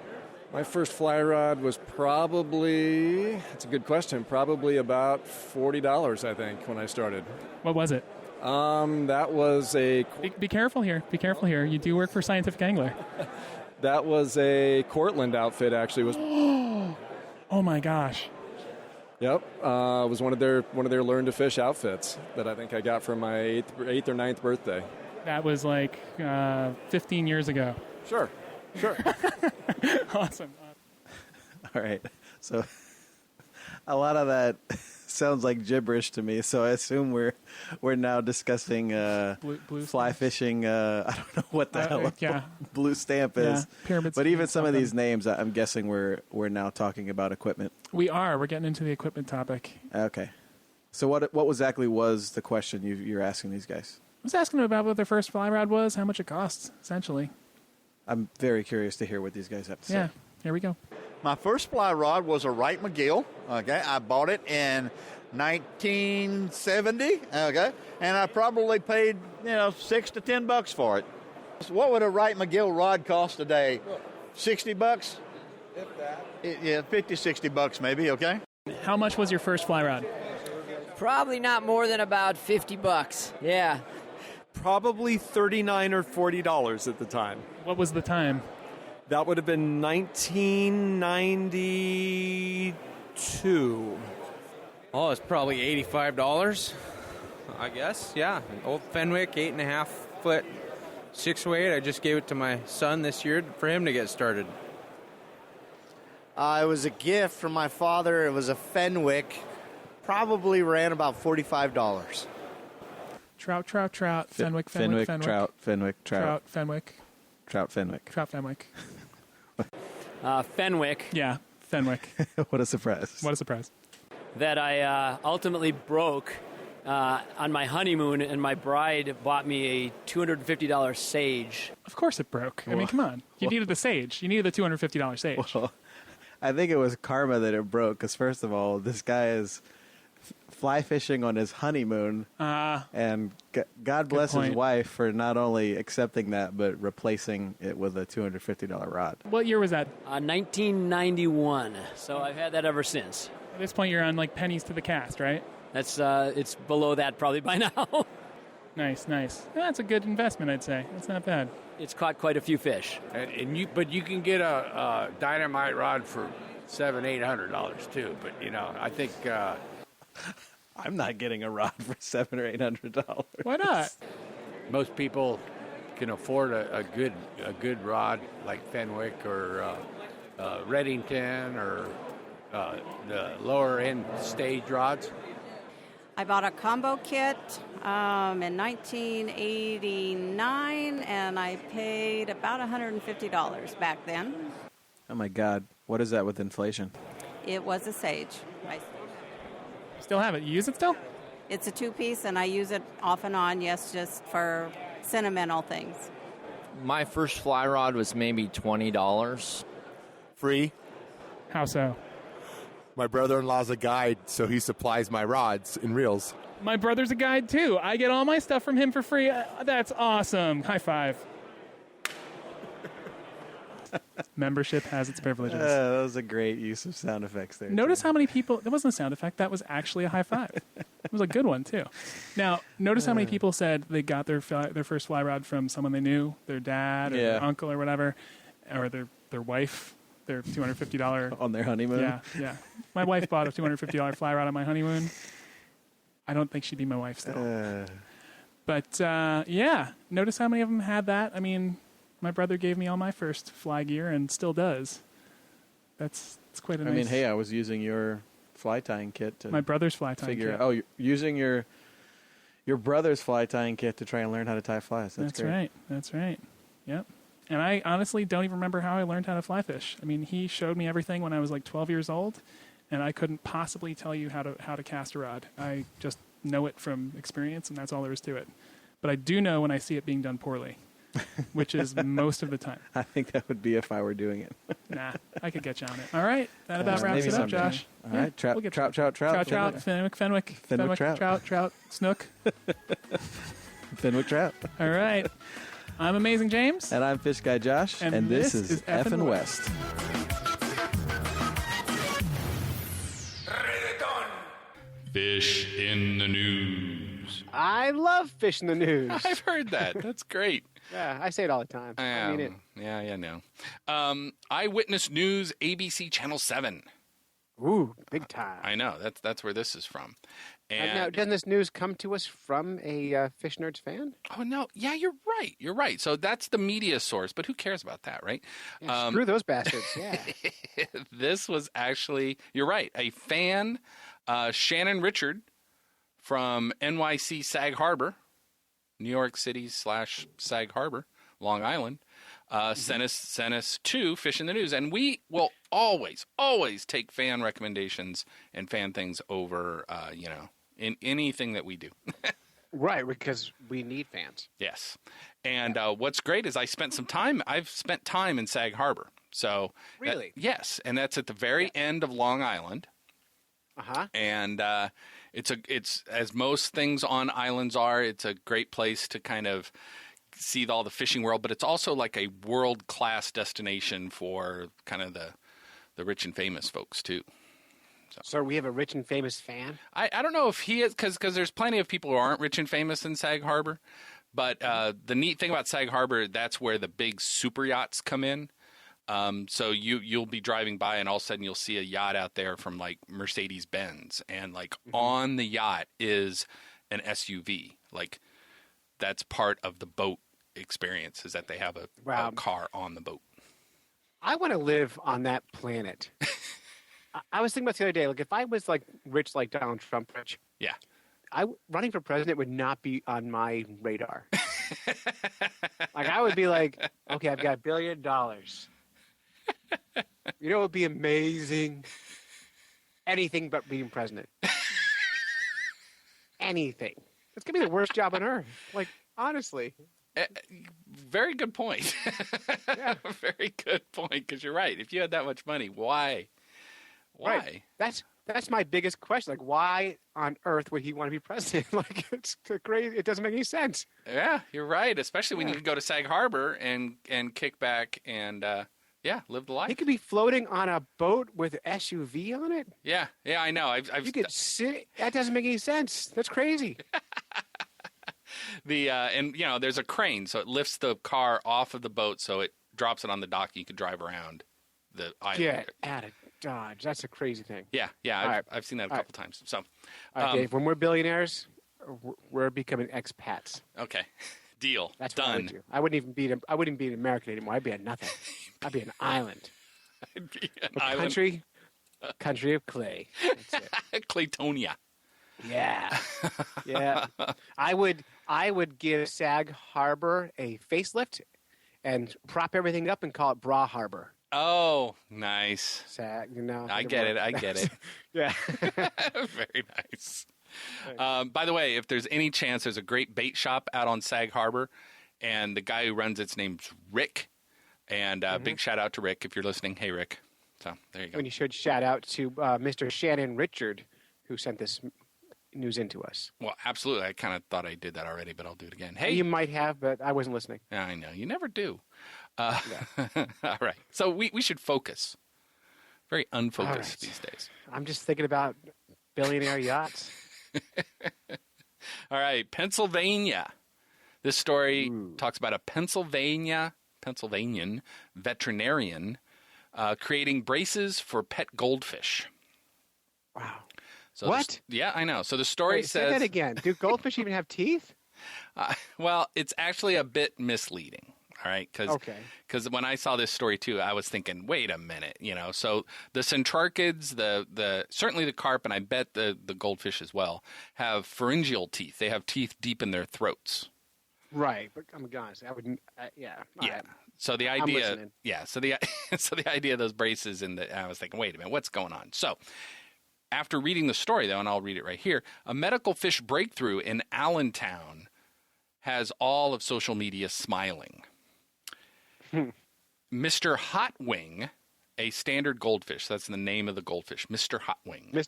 My first fly rod was probably, that's a good question, probably about $40, I think, when I started. What was it? That was a... Be careful here. Be careful here. You do work for Scientific Angler. That was a Cortland outfit, actually. Oh, my gosh. Yep. It was one of their Learn to Fish outfits that I think I got for my 8th or 9th birthday. That was like 15 years ago. Sure. Awesome. All right. So a lot of that sounds like gibberish to me. So I assume we're now discussing blue fly fishing. I don't know what the hell blue stamp is. Pyramid but even some something. of these names, I'm guessing we're now talking about equipment. We are. We're getting into the equipment topic. Okay. So what exactly was the question you're asking these guys? I was asking them about what their first fly rod was, how much it costs, essentially. I'm very curious to hear what these guys have to say. Yeah, here we go. My first fly rod was a Wright McGill. Okay, I bought it in 1970. Okay, and I probably paid $6 to $10 for it. So what would a Wright McGill rod cost today? $60? If that. Yeah, $50-$60 maybe. Okay. How much was your first fly rod? Probably not more than about $50. Yeah. Probably $39 or $40 at the time. What was the time? That would have been 1992. Oh, it's probably $85, I guess. Yeah, an old Fenwick, 8.5 foot, 6-weight. I just gave it to my son this year for him to get started. It was a gift from my father. It was a Fenwick. Probably ran about $45. Trout. Fenwick. Trout, Fenwick. Trout, Fenwick. Trout, Fenwick. Trout, Fenwick. Fenwick. Yeah, Fenwick. What a surprise. What a surprise. That I ultimately broke on my honeymoon, and my bride bought me a $250 sage. Of course it broke. I mean, come on. You needed the sage. You needed the $250 sage. Well, I think it was karma that it broke, because first of all, this guy is fly fishing on his honeymoon, and God bless his wife for not only accepting that, but replacing it with a $250 rod. What year was that? 1991. So I've had that ever since. At this point, you're on like pennies to the cast, right? That's it's below that probably by now. Nice. That's a good investment, I'd say. That's not bad. It's caught quite a few fish. But you can get a dynamite rod for $700-800 too. But I think. I'm not getting a rod for $700 or $800. Why not? Most people can afford a good rod like Fenwick or Reddington or the lower end stage rods. I bought a combo kit in 1989, and I paid about $150 back then. Oh my God! What is that with inflation? It was a sage. Still have it. You use it still? It's a 2-piece, and I use it off and on, just for sentimental things. My first fly rod was maybe $20. Free. How so? My brother-in-law's a guide, so he supplies my rods and reels. My brother's a guide, too. I get all my stuff from him for free. That's awesome. High five. Membership has its privileges. That was a great use of sound effects there. Notice how many people... That wasn't a sound effect. That was actually a high five. It was a good one, too. Now, notice how many people said they got their first fly rod from someone they knew, their dad or their uncle or whatever, or their wife, their $250... On their honeymoon? Yeah. My wife bought a $250 fly rod on my honeymoon. I don't think she'd be my wife still. But, notice how many of them had that. I mean... My brother gave me all my first fly gear and still does. It's quite a nice... I mean, hey, I was using your fly tying kit to... My brother's fly tying kit. Oh, you're using your brother's fly tying kit to try and learn how to tie flies. That's great. Right. That's right. Yep. And I honestly don't even remember how I learned how to fly fish. I mean, he showed me everything when I was like 12 years old, and I couldn't possibly tell you how to cast a rod. I just know it from experience, and that's all there is to it. But I do know when I see it being done poorly, which is most of the time. I think that would be if I were doing it. Nah, I could get you on it. All right, that about wraps it up, Josh. All right, trout, Fenwick, trout, snook. Fenwick trout. All right. I'm Amazing James. And I'm Fish Guy Josh. And this is Effin' West. Fish in the news. I love fish in the news. I've heard that. That's great. Yeah, I say it all the time. I mean it. Yeah, no. Eyewitness News, ABC Channel 7. Ooh, big time. I know. That's where this is from. And now, doesn't this news come to us from a Fish Nerds fan? Oh, no. Yeah, you're right. So that's the media source, but who cares about that, right? Yeah, screw those bastards, yeah. This was actually, you're right, a fan, Shannon Richard from NYC Sag Harbor, New York City / Sag Harbor, Long Island, sent us to Fish in the News. And we will always take fan recommendations and fan things over, in anything that we do. Right, because we need fans. Yes. And what's great is I've spent time in Sag Harbor. So really? Yes, and that's at the very end of Long Island. Uh-huh. And it's as most things on islands are, it's a great place to kind of see all the fishing world, but it's also like a world-class destination for kind of the rich and famous folks too. So we have a rich and famous fan? I don't know if he is, because there's plenty of people who aren't rich and famous in Sag Harbor. But the neat thing about Sag Harbor, that's where the big super yachts come in. So you'll be driving by and all of a sudden you'll see a yacht out there from like Mercedes-Benz. And like on the yacht is an SUV. Like that's part of the boat experience, is that they have a car on the boat. I want to live on that planet. I was thinking about the other day, like if I was like rich like Donald Trump rich, yeah, running for president would not be on my radar. Like I would be like, okay, I've got $1 billion. You know, it would be amazing. Anything but being president. Anything. It's gonna be the worst job on earth. Like honestly. Very good point. Yeah. Very good point. Because you're right. If you had that much money, why? Right. That's my biggest question. Like, why on earth would he want to be president? Like, it's crazy. It doesn't make any sense. Yeah, you're right. Especially when you can go to Sag Harbor and kick back and live the life. He could be floating on a boat with SUV on it. Yeah, I know. You could sit. That doesn't make any sense. That's crazy. There's a crane, so it lifts the car off of the boat, so it drops it on the dock. You could drive around the island. Get out of Dodge. That's a crazy thing. Yeah. I've seen that a couple times. So, all right, Dave, when we're billionaires, we're becoming expats. Okay, deal. That's done. What I would do. I wouldn't be an American anymore. I'd be a nothing. I'd be an island. I'd be an island. Country of clay. That's it. Claytonia. Yeah. Yeah. I would give Sag Harbor a facelift and prop everything up and call it Bra Harbor. Oh, nice. Sag, I get it. Yeah. Very nice. By the way, if there's any chance, there's a great bait shop out on Sag Harbor, and the guy who runs it's name's Rick. And big shout out to Rick if you're listening. Hey, Rick. So there you go. And you should shout out to Mr. Shannon Richard, who sent this news into us. Well, absolutely. I kind of thought I did that already, but I'll do it again. Hey, you might have, but I wasn't listening. I know. You never do. All right. So we should focus. Very unfocused these days. I'm just thinking about billionaire yachts. All right. Pennsylvania. This story talks about a Pennsylvanian veterinarian creating braces for pet goldfish. Wow. So what? Yeah, I know. So the story says... Say that again. Do goldfish even have teeth? Well, it's actually a bit misleading. All right, because when I saw this story too, I was thinking, wait a minute, So the centrarchids, certainly the carp, and I bet the goldfish as well, have pharyngeal teeth. They have teeth deep in their throats. Right, but I'm honest. I wouldn't. Yeah. Yeah. So the idea. Yeah. So the idea of those braces I was thinking, wait a minute, what's going on? So after reading the story, though, and I'll read it right here, a medical fish breakthrough in Allentown has all of social media smiling. Mr. Hotwing, a standard goldfish. That's the name of the goldfish, Mr. Hotwing.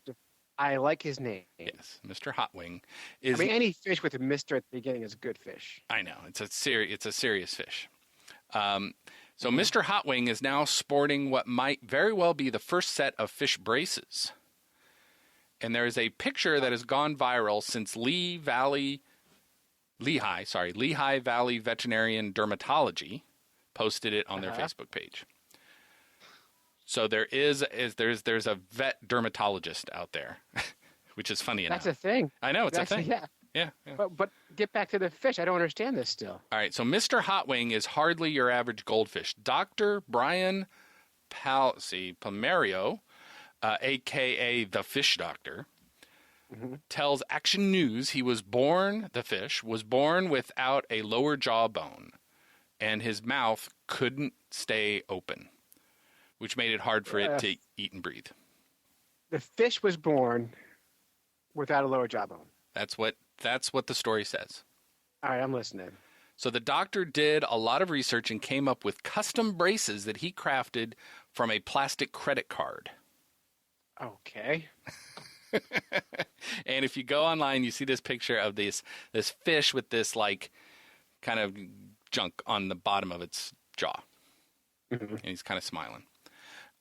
I like his name. Yes, Mr. Hotwing is. Any fish with a Mr. at the beginning is a good fish. I know it's a serious fish. So Mr. Hotwing is now sporting what might very well be the first set of fish braces, and there is a picture that has gone viral since Lehigh Valley Veterinarian Dermatology posted it on their Facebook page. So there's a vet dermatologist out there, which is funny enough. That's a thing. I know, it's a thing. Yeah. But get back to the fish. I don't understand this still. All right, so Mr. Hotwing is hardly your average goldfish. Dr. Brian Palmario, a.k.a. the Fish Doctor, tells Action News the fish was born without a lower jawbone, and his mouth couldn't stay open, which made it hard for it to eat and breathe. The fish was born without a lower jawbone. That's what the story says. All right, I'm listening. So the doctor did a lot of research and came up with custom braces that he crafted from a plastic credit card. Okay. And if you go online, you see this picture of this fish with this like kind of junk on the bottom of its jaw. And he's kind of smiling.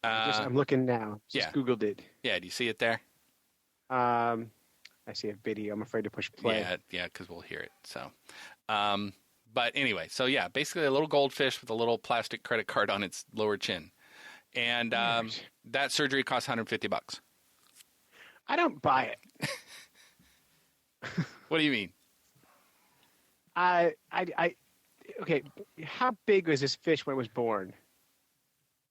I'm looking now. Just Googled it. Yeah, do you see it there? I see a video. I'm afraid to push play. Yeah, because we'll hear it. So, but anyway, so yeah, basically a little goldfish with a little plastic credit card on its lower chin, and that surgery costs $150. I don't buy it. What do you mean? Okay. How big was this fish when it was born?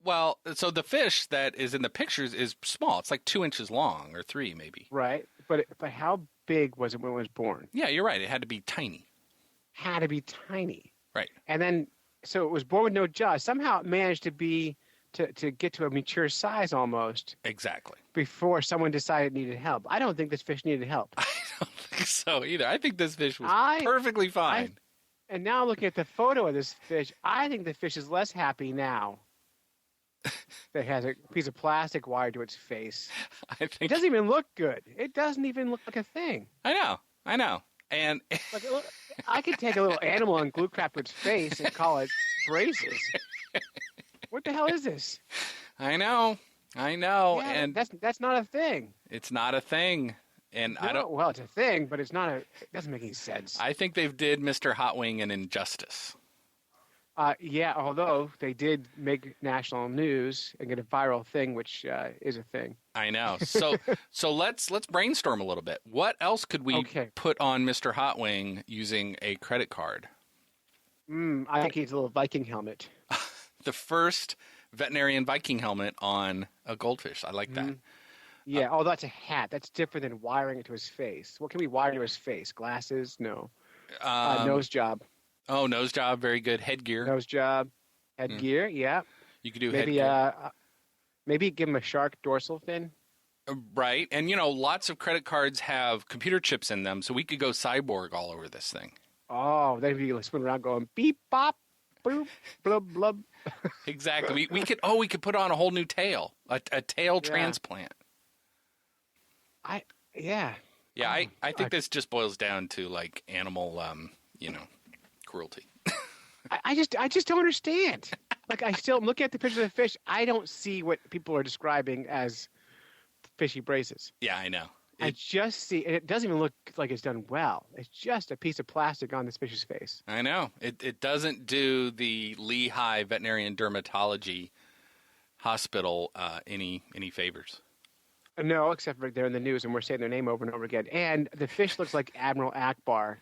Well, so the fish that is in the pictures is small. It's like 2 inches long, or 3 maybe. Right, but how big was it when it was born? Yeah, you're right. It had to be tiny. Right. And then, so it was born with no jaw. Somehow it managed to get to a mature size almost. Exactly. Before someone decided it needed help. I don't think this fish needed help. I don't think so either. I think this fish was perfectly fine. And now looking at the photo of this fish, I think the fish is less happy now. That has a piece of plastic wired to its face. It doesn't even look good. It doesn't even look like a thing. I know. And I could take a little animal and glue crap to its face and call it braces. What the hell is this? I know. Yeah, and that's not a thing. It's not a thing. And I don't. Well, it's a thing, but it's not a. It doesn't make any sense. I think they've did Mr. Hotwing an injustice. Yeah, although they did make national news and get a viral thing, which is a thing. I know. So let's brainstorm a little bit. What else could we put on Mr. Hotwing using a credit card? I think he's a little Viking helmet. The first veterinarian Viking helmet on a goldfish. I like that. Yeah, that's a hat. That's different than wiring it to his face. What can we wire to his face? Glasses? No. Nose job. Oh, nose job, very good. Headgear. Nose job. Headgear, yeah. You could do maybe, headgear. Maybe give him a shark dorsal fin. Right. And, lots of credit cards have computer chips in them, so we could go cyborg all over this thing. Oh, then we could spin around going beep, bop, boop, blub, blub. Exactly. We could put on a whole new tail, a tail transplant. Yeah, I think this just boils down to, like, animal, cruelty. I just don't understand. Like, I still look at the picture of the fish. I don't see what people are describing as fishy braces. Yeah, I know. I just see, and it doesn't even look like it's done well. It's just a piece of plastic on this fish's face. I know. It doesn't do the Lehigh Veterinarian Dermatology Hospital any favors. No, except for they're in the news and we're saying their name over and over again. And the fish looks like Admiral Akbar.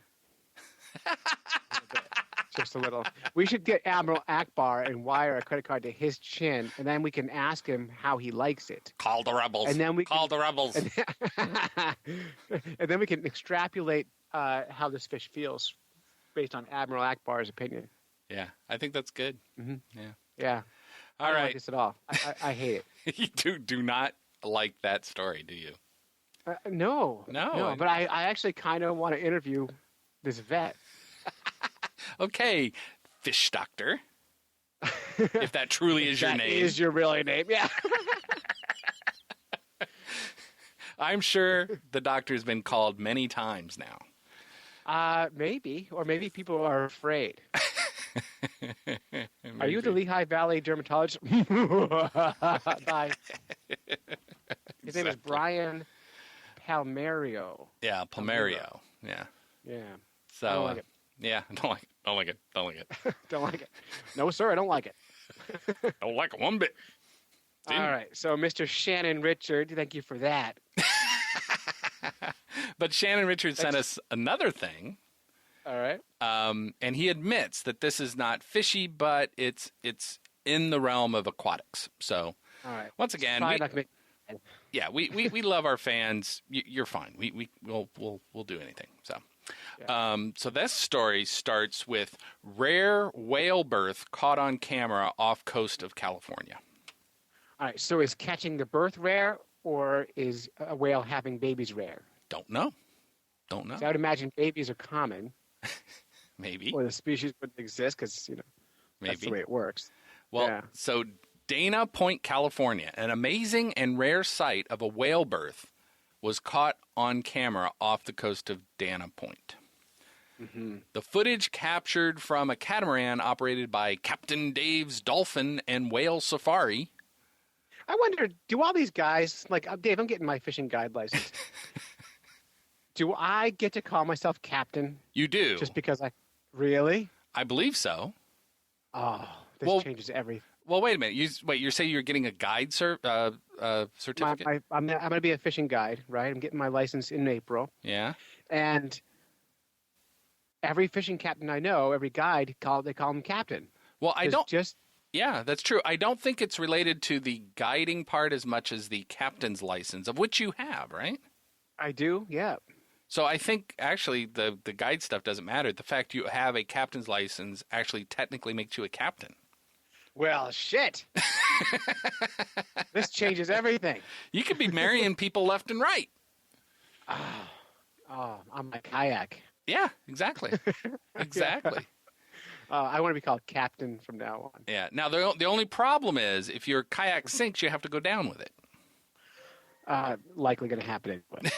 Just a little. We should get Admiral Akbar and wire a credit card to his chin, and then we can ask him how he likes it. Call the rebels. And then call the rebels. And then we can extrapolate how this fish feels based on Admiral Akbar's opinion. Yeah, I think that's good. Mm-hmm. Yeah. Yeah. All I don't right. like this at all. I hate it. You do not like that story, do you? No. No. But I actually kind of want to interview this vet. Okay, fish doctor. If that truly is your name. That is your really name, yeah. I'm sure the doctor's been called many times now. Maybe. Or maybe people are afraid. Are you the Lehigh Valley dermatologist? Bye. His name is Brian Palmerio. Yeah, Palmerio. Yeah. Yeah. So, I don't like it. Yeah, I don't like it. Don't like it. Don't like it. Don't like it. No, sir, I don't like it. Don't like it one bit. All right. So, Mr. Shannon Richard, thank you for that. But Shannon Richard sent us another thing. All right. And he admits that this is not fishy, but it's in the realm of aquatics. So, all right. Once again, we love our fans. You're fine. We'll do anything. So, so this story starts with rare whale birth caught on camera off coast of California. All right. So is catching the birth rare, or is a whale having babies rare? Don't know. So I would imagine babies are common. Maybe. Or the species wouldn't exist because, that's the way it works. Well, so Dana Point, California, an amazing and rare sight of a whale birth was caught on camera off the coast of Dana Point. Mm-hmm. The footage captured from a catamaran operated by Captain Dave's Dolphin and Whale Safari. I wonder, do all these guys, like, Dave, I'm getting my fishing guide license. Do I get to call myself captain? You do. Just because really? I believe so. Oh, this changes everything. Well, wait a minute. You say you're getting a guide certificate? I'm going to be a fishing guide, right? I'm getting my license in April. Yeah. And every fishing captain I know, every guide, they call him captain. Well, yeah, that's true. I don't think it's related to the guiding part as much as the captain's license, of which you have, right? I do, yeah. So I think actually the guide stuff doesn't matter. The fact you have a captain's license actually technically makes you a captain. Well, shit. This changes everything. You could be marrying people left and right. Oh, on my kayak. Yeah, exactly. Exactly. I want to be called captain from now on. Yeah. Now, the only problem is if your kayak sinks, you have to go down with it. Likely going to happen anyway.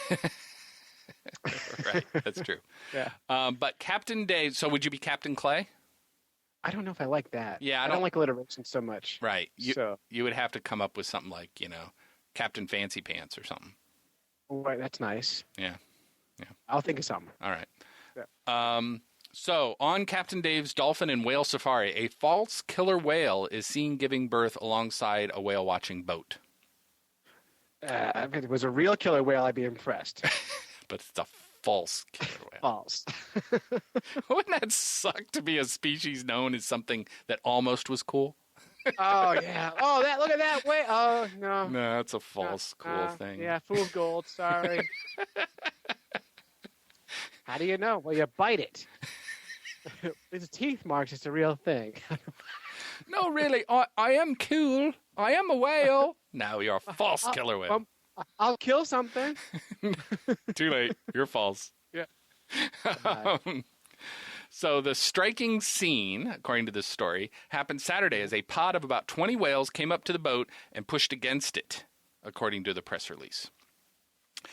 Right. That's true. Yeah. But Captain Dave, so would you be Captain Clay? I don't know if I like that. Yeah. I don't like alliteration so much. Right. You would have to come up with something like, Captain Fancy Pants or something. Right. That's nice. Yeah. I'll think of something. All right. Yeah. So, on Captain Dave's Dolphin and Whale Safari, a false killer whale is seen giving birth alongside a whale-watching boat. If it was a real killer whale, I'd be impressed. But it's a false killer whale. False. Wouldn't that suck to be a species known as something that almost was cool? Oh, yeah. Oh, look at that whale. Oh, no. No, that's a false cool thing. Yeah, fool's gold. Sorry. How do you know? Well, you bite it. It's teeth marks. It's a real thing. No, really. I am cool. I am a whale. No, you're a false killer whale. I'll kill something. Too late. You're false. Yeah. So the striking scene, according to this story, happened Saturday as a pod of about 20 whales came up to the boat and pushed against it, according to the press release.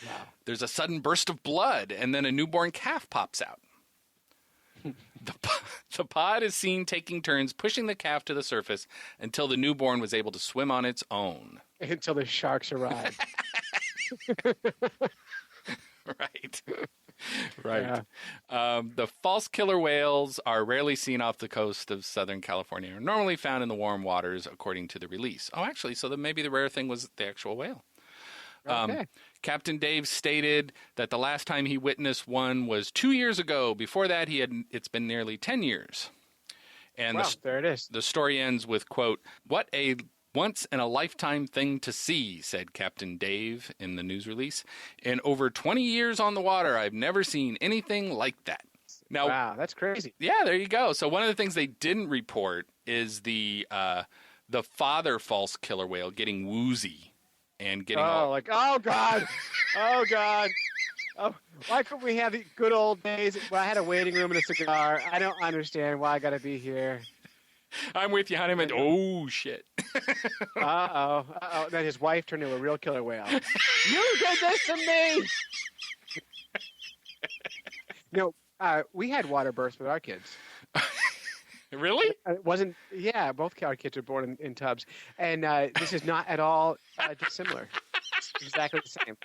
Wow. There's a sudden burst of blood, and then a newborn calf pops out. The pod is seen taking turns pushing the calf to the surface until the newborn was able to swim on its own. Until the sharks arrived. Right. The false killer whales are rarely seen off the coast of Southern California. Are normally found in the warm waters, according to the release. Oh, actually, so maybe the rare thing was the actual whale. Okay. Captain Dave stated that the last time he witnessed one was 2 years ago. Before that, it's been nearly 10 years. And there it is. The story ends with, quote, "What a once-in-a-lifetime thing to see," said Captain Dave in the news release. "In over 20 years on the water, I've never seen anything like that." Now, wow, that's crazy. Yeah, there you go. So one of the things they didn't report is the father false killer whale getting woozy and getting oh God, oh God. Oh, why couldn't we have the good old days? Well, I had a waiting room and a cigar. I don't understand why I got to be here. I'm with you, honeyman. Oh, shit. Uh-oh. Then his wife turned into a real killer whale. You did this to me! We had water births with our kids. Really? It wasn't. Yeah, both our kids were born in tubs. And this is not at all dissimilar. It's exactly the same.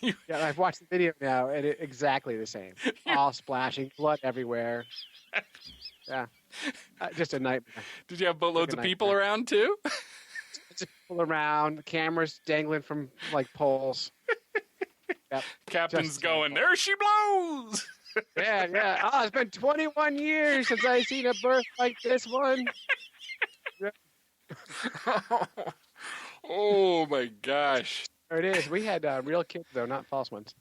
Yeah, I've watched the video now, and it's exactly the same. All splashing, blood everywhere. Yeah, just a nightmare. Did you have boatloads of people around too? Just people around, cameras dangling from like poles. Yep. Captain's going, there she blows. Yeah. Oh, it's been 21 years since I've seen a birth like this one. Yeah. Oh my gosh. There it is. We had real kids, though, not false ones.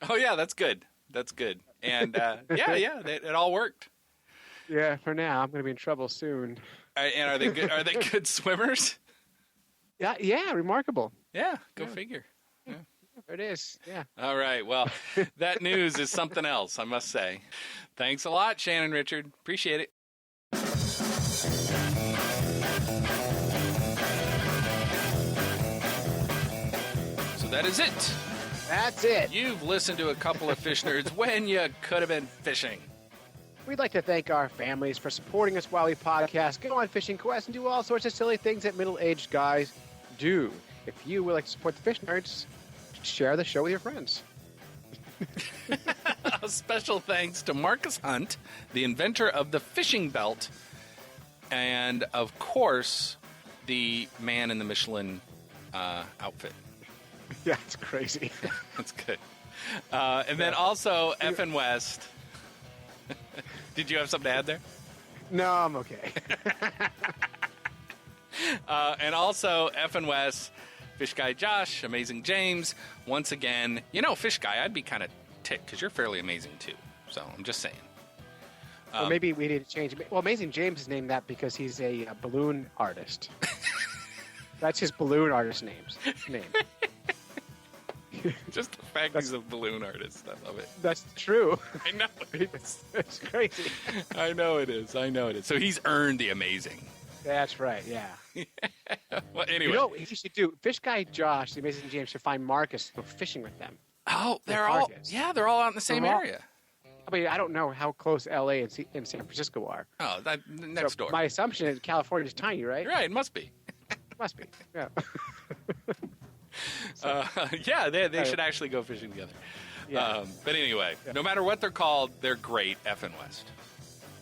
Oh, yeah, that's good. That's good. And, it all worked. Yeah, for now. I'm going to be in trouble soon. And are they good? Are they good swimmers? Yeah, remarkable. Yeah, go figure. Yeah. There it is, yeah. All right, well, that news is something else, I must say. Thanks a lot, Shannon Richard. Appreciate it. So that is it. That's it. You've listened to a couple of fish nerds when you could have been fishing. We'd like to thank our families for supporting us while we podcast, go on fishing quests, and do all sorts of silly things that middle-aged guys do. If you would like to support the fish nerds, share the show with your friends. A special thanks to Marcus Hunt, the inventor of the fishing belt, and, of course, the man in the Michelin outfit. Yeah, it's crazy. That's good. And then also F and West. Did you have something to add there? No, I'm okay. And also F and West, Fish Guy Josh, Amazing James. Once again, Fish Guy, I'd be kind of ticked because you're fairly amazing too. So I'm just saying. Well, maybe we need to change. Well, Amazing James is named that because he's a balloon artist. That's his balloon artist name. Just the fact he's a balloon artist. I love it. That's true. I know. It's crazy. I know it is. So he's earned the amazing. That's right, yeah. Well, anyway. You know what he should do? Fish Guy Josh, the Amazing James, should find Marcus and go fishing with them. Oh, they're all out in the same area. I mean, I don't know how close L.A. and San Francisco are. Oh, that next door. My assumption is California is tiny, right? Right, it must be. Must be, yeah. They should actually go fishing together. Yeah. But anyway, no matter what they're called, they're great, F and West.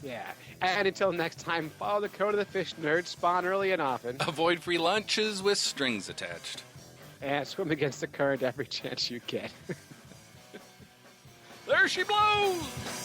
Yeah. And until next time, follow the code of the fish nerds, spawn early and often. Avoid free lunches with strings attached. And swim against the current every chance you get. There she blows!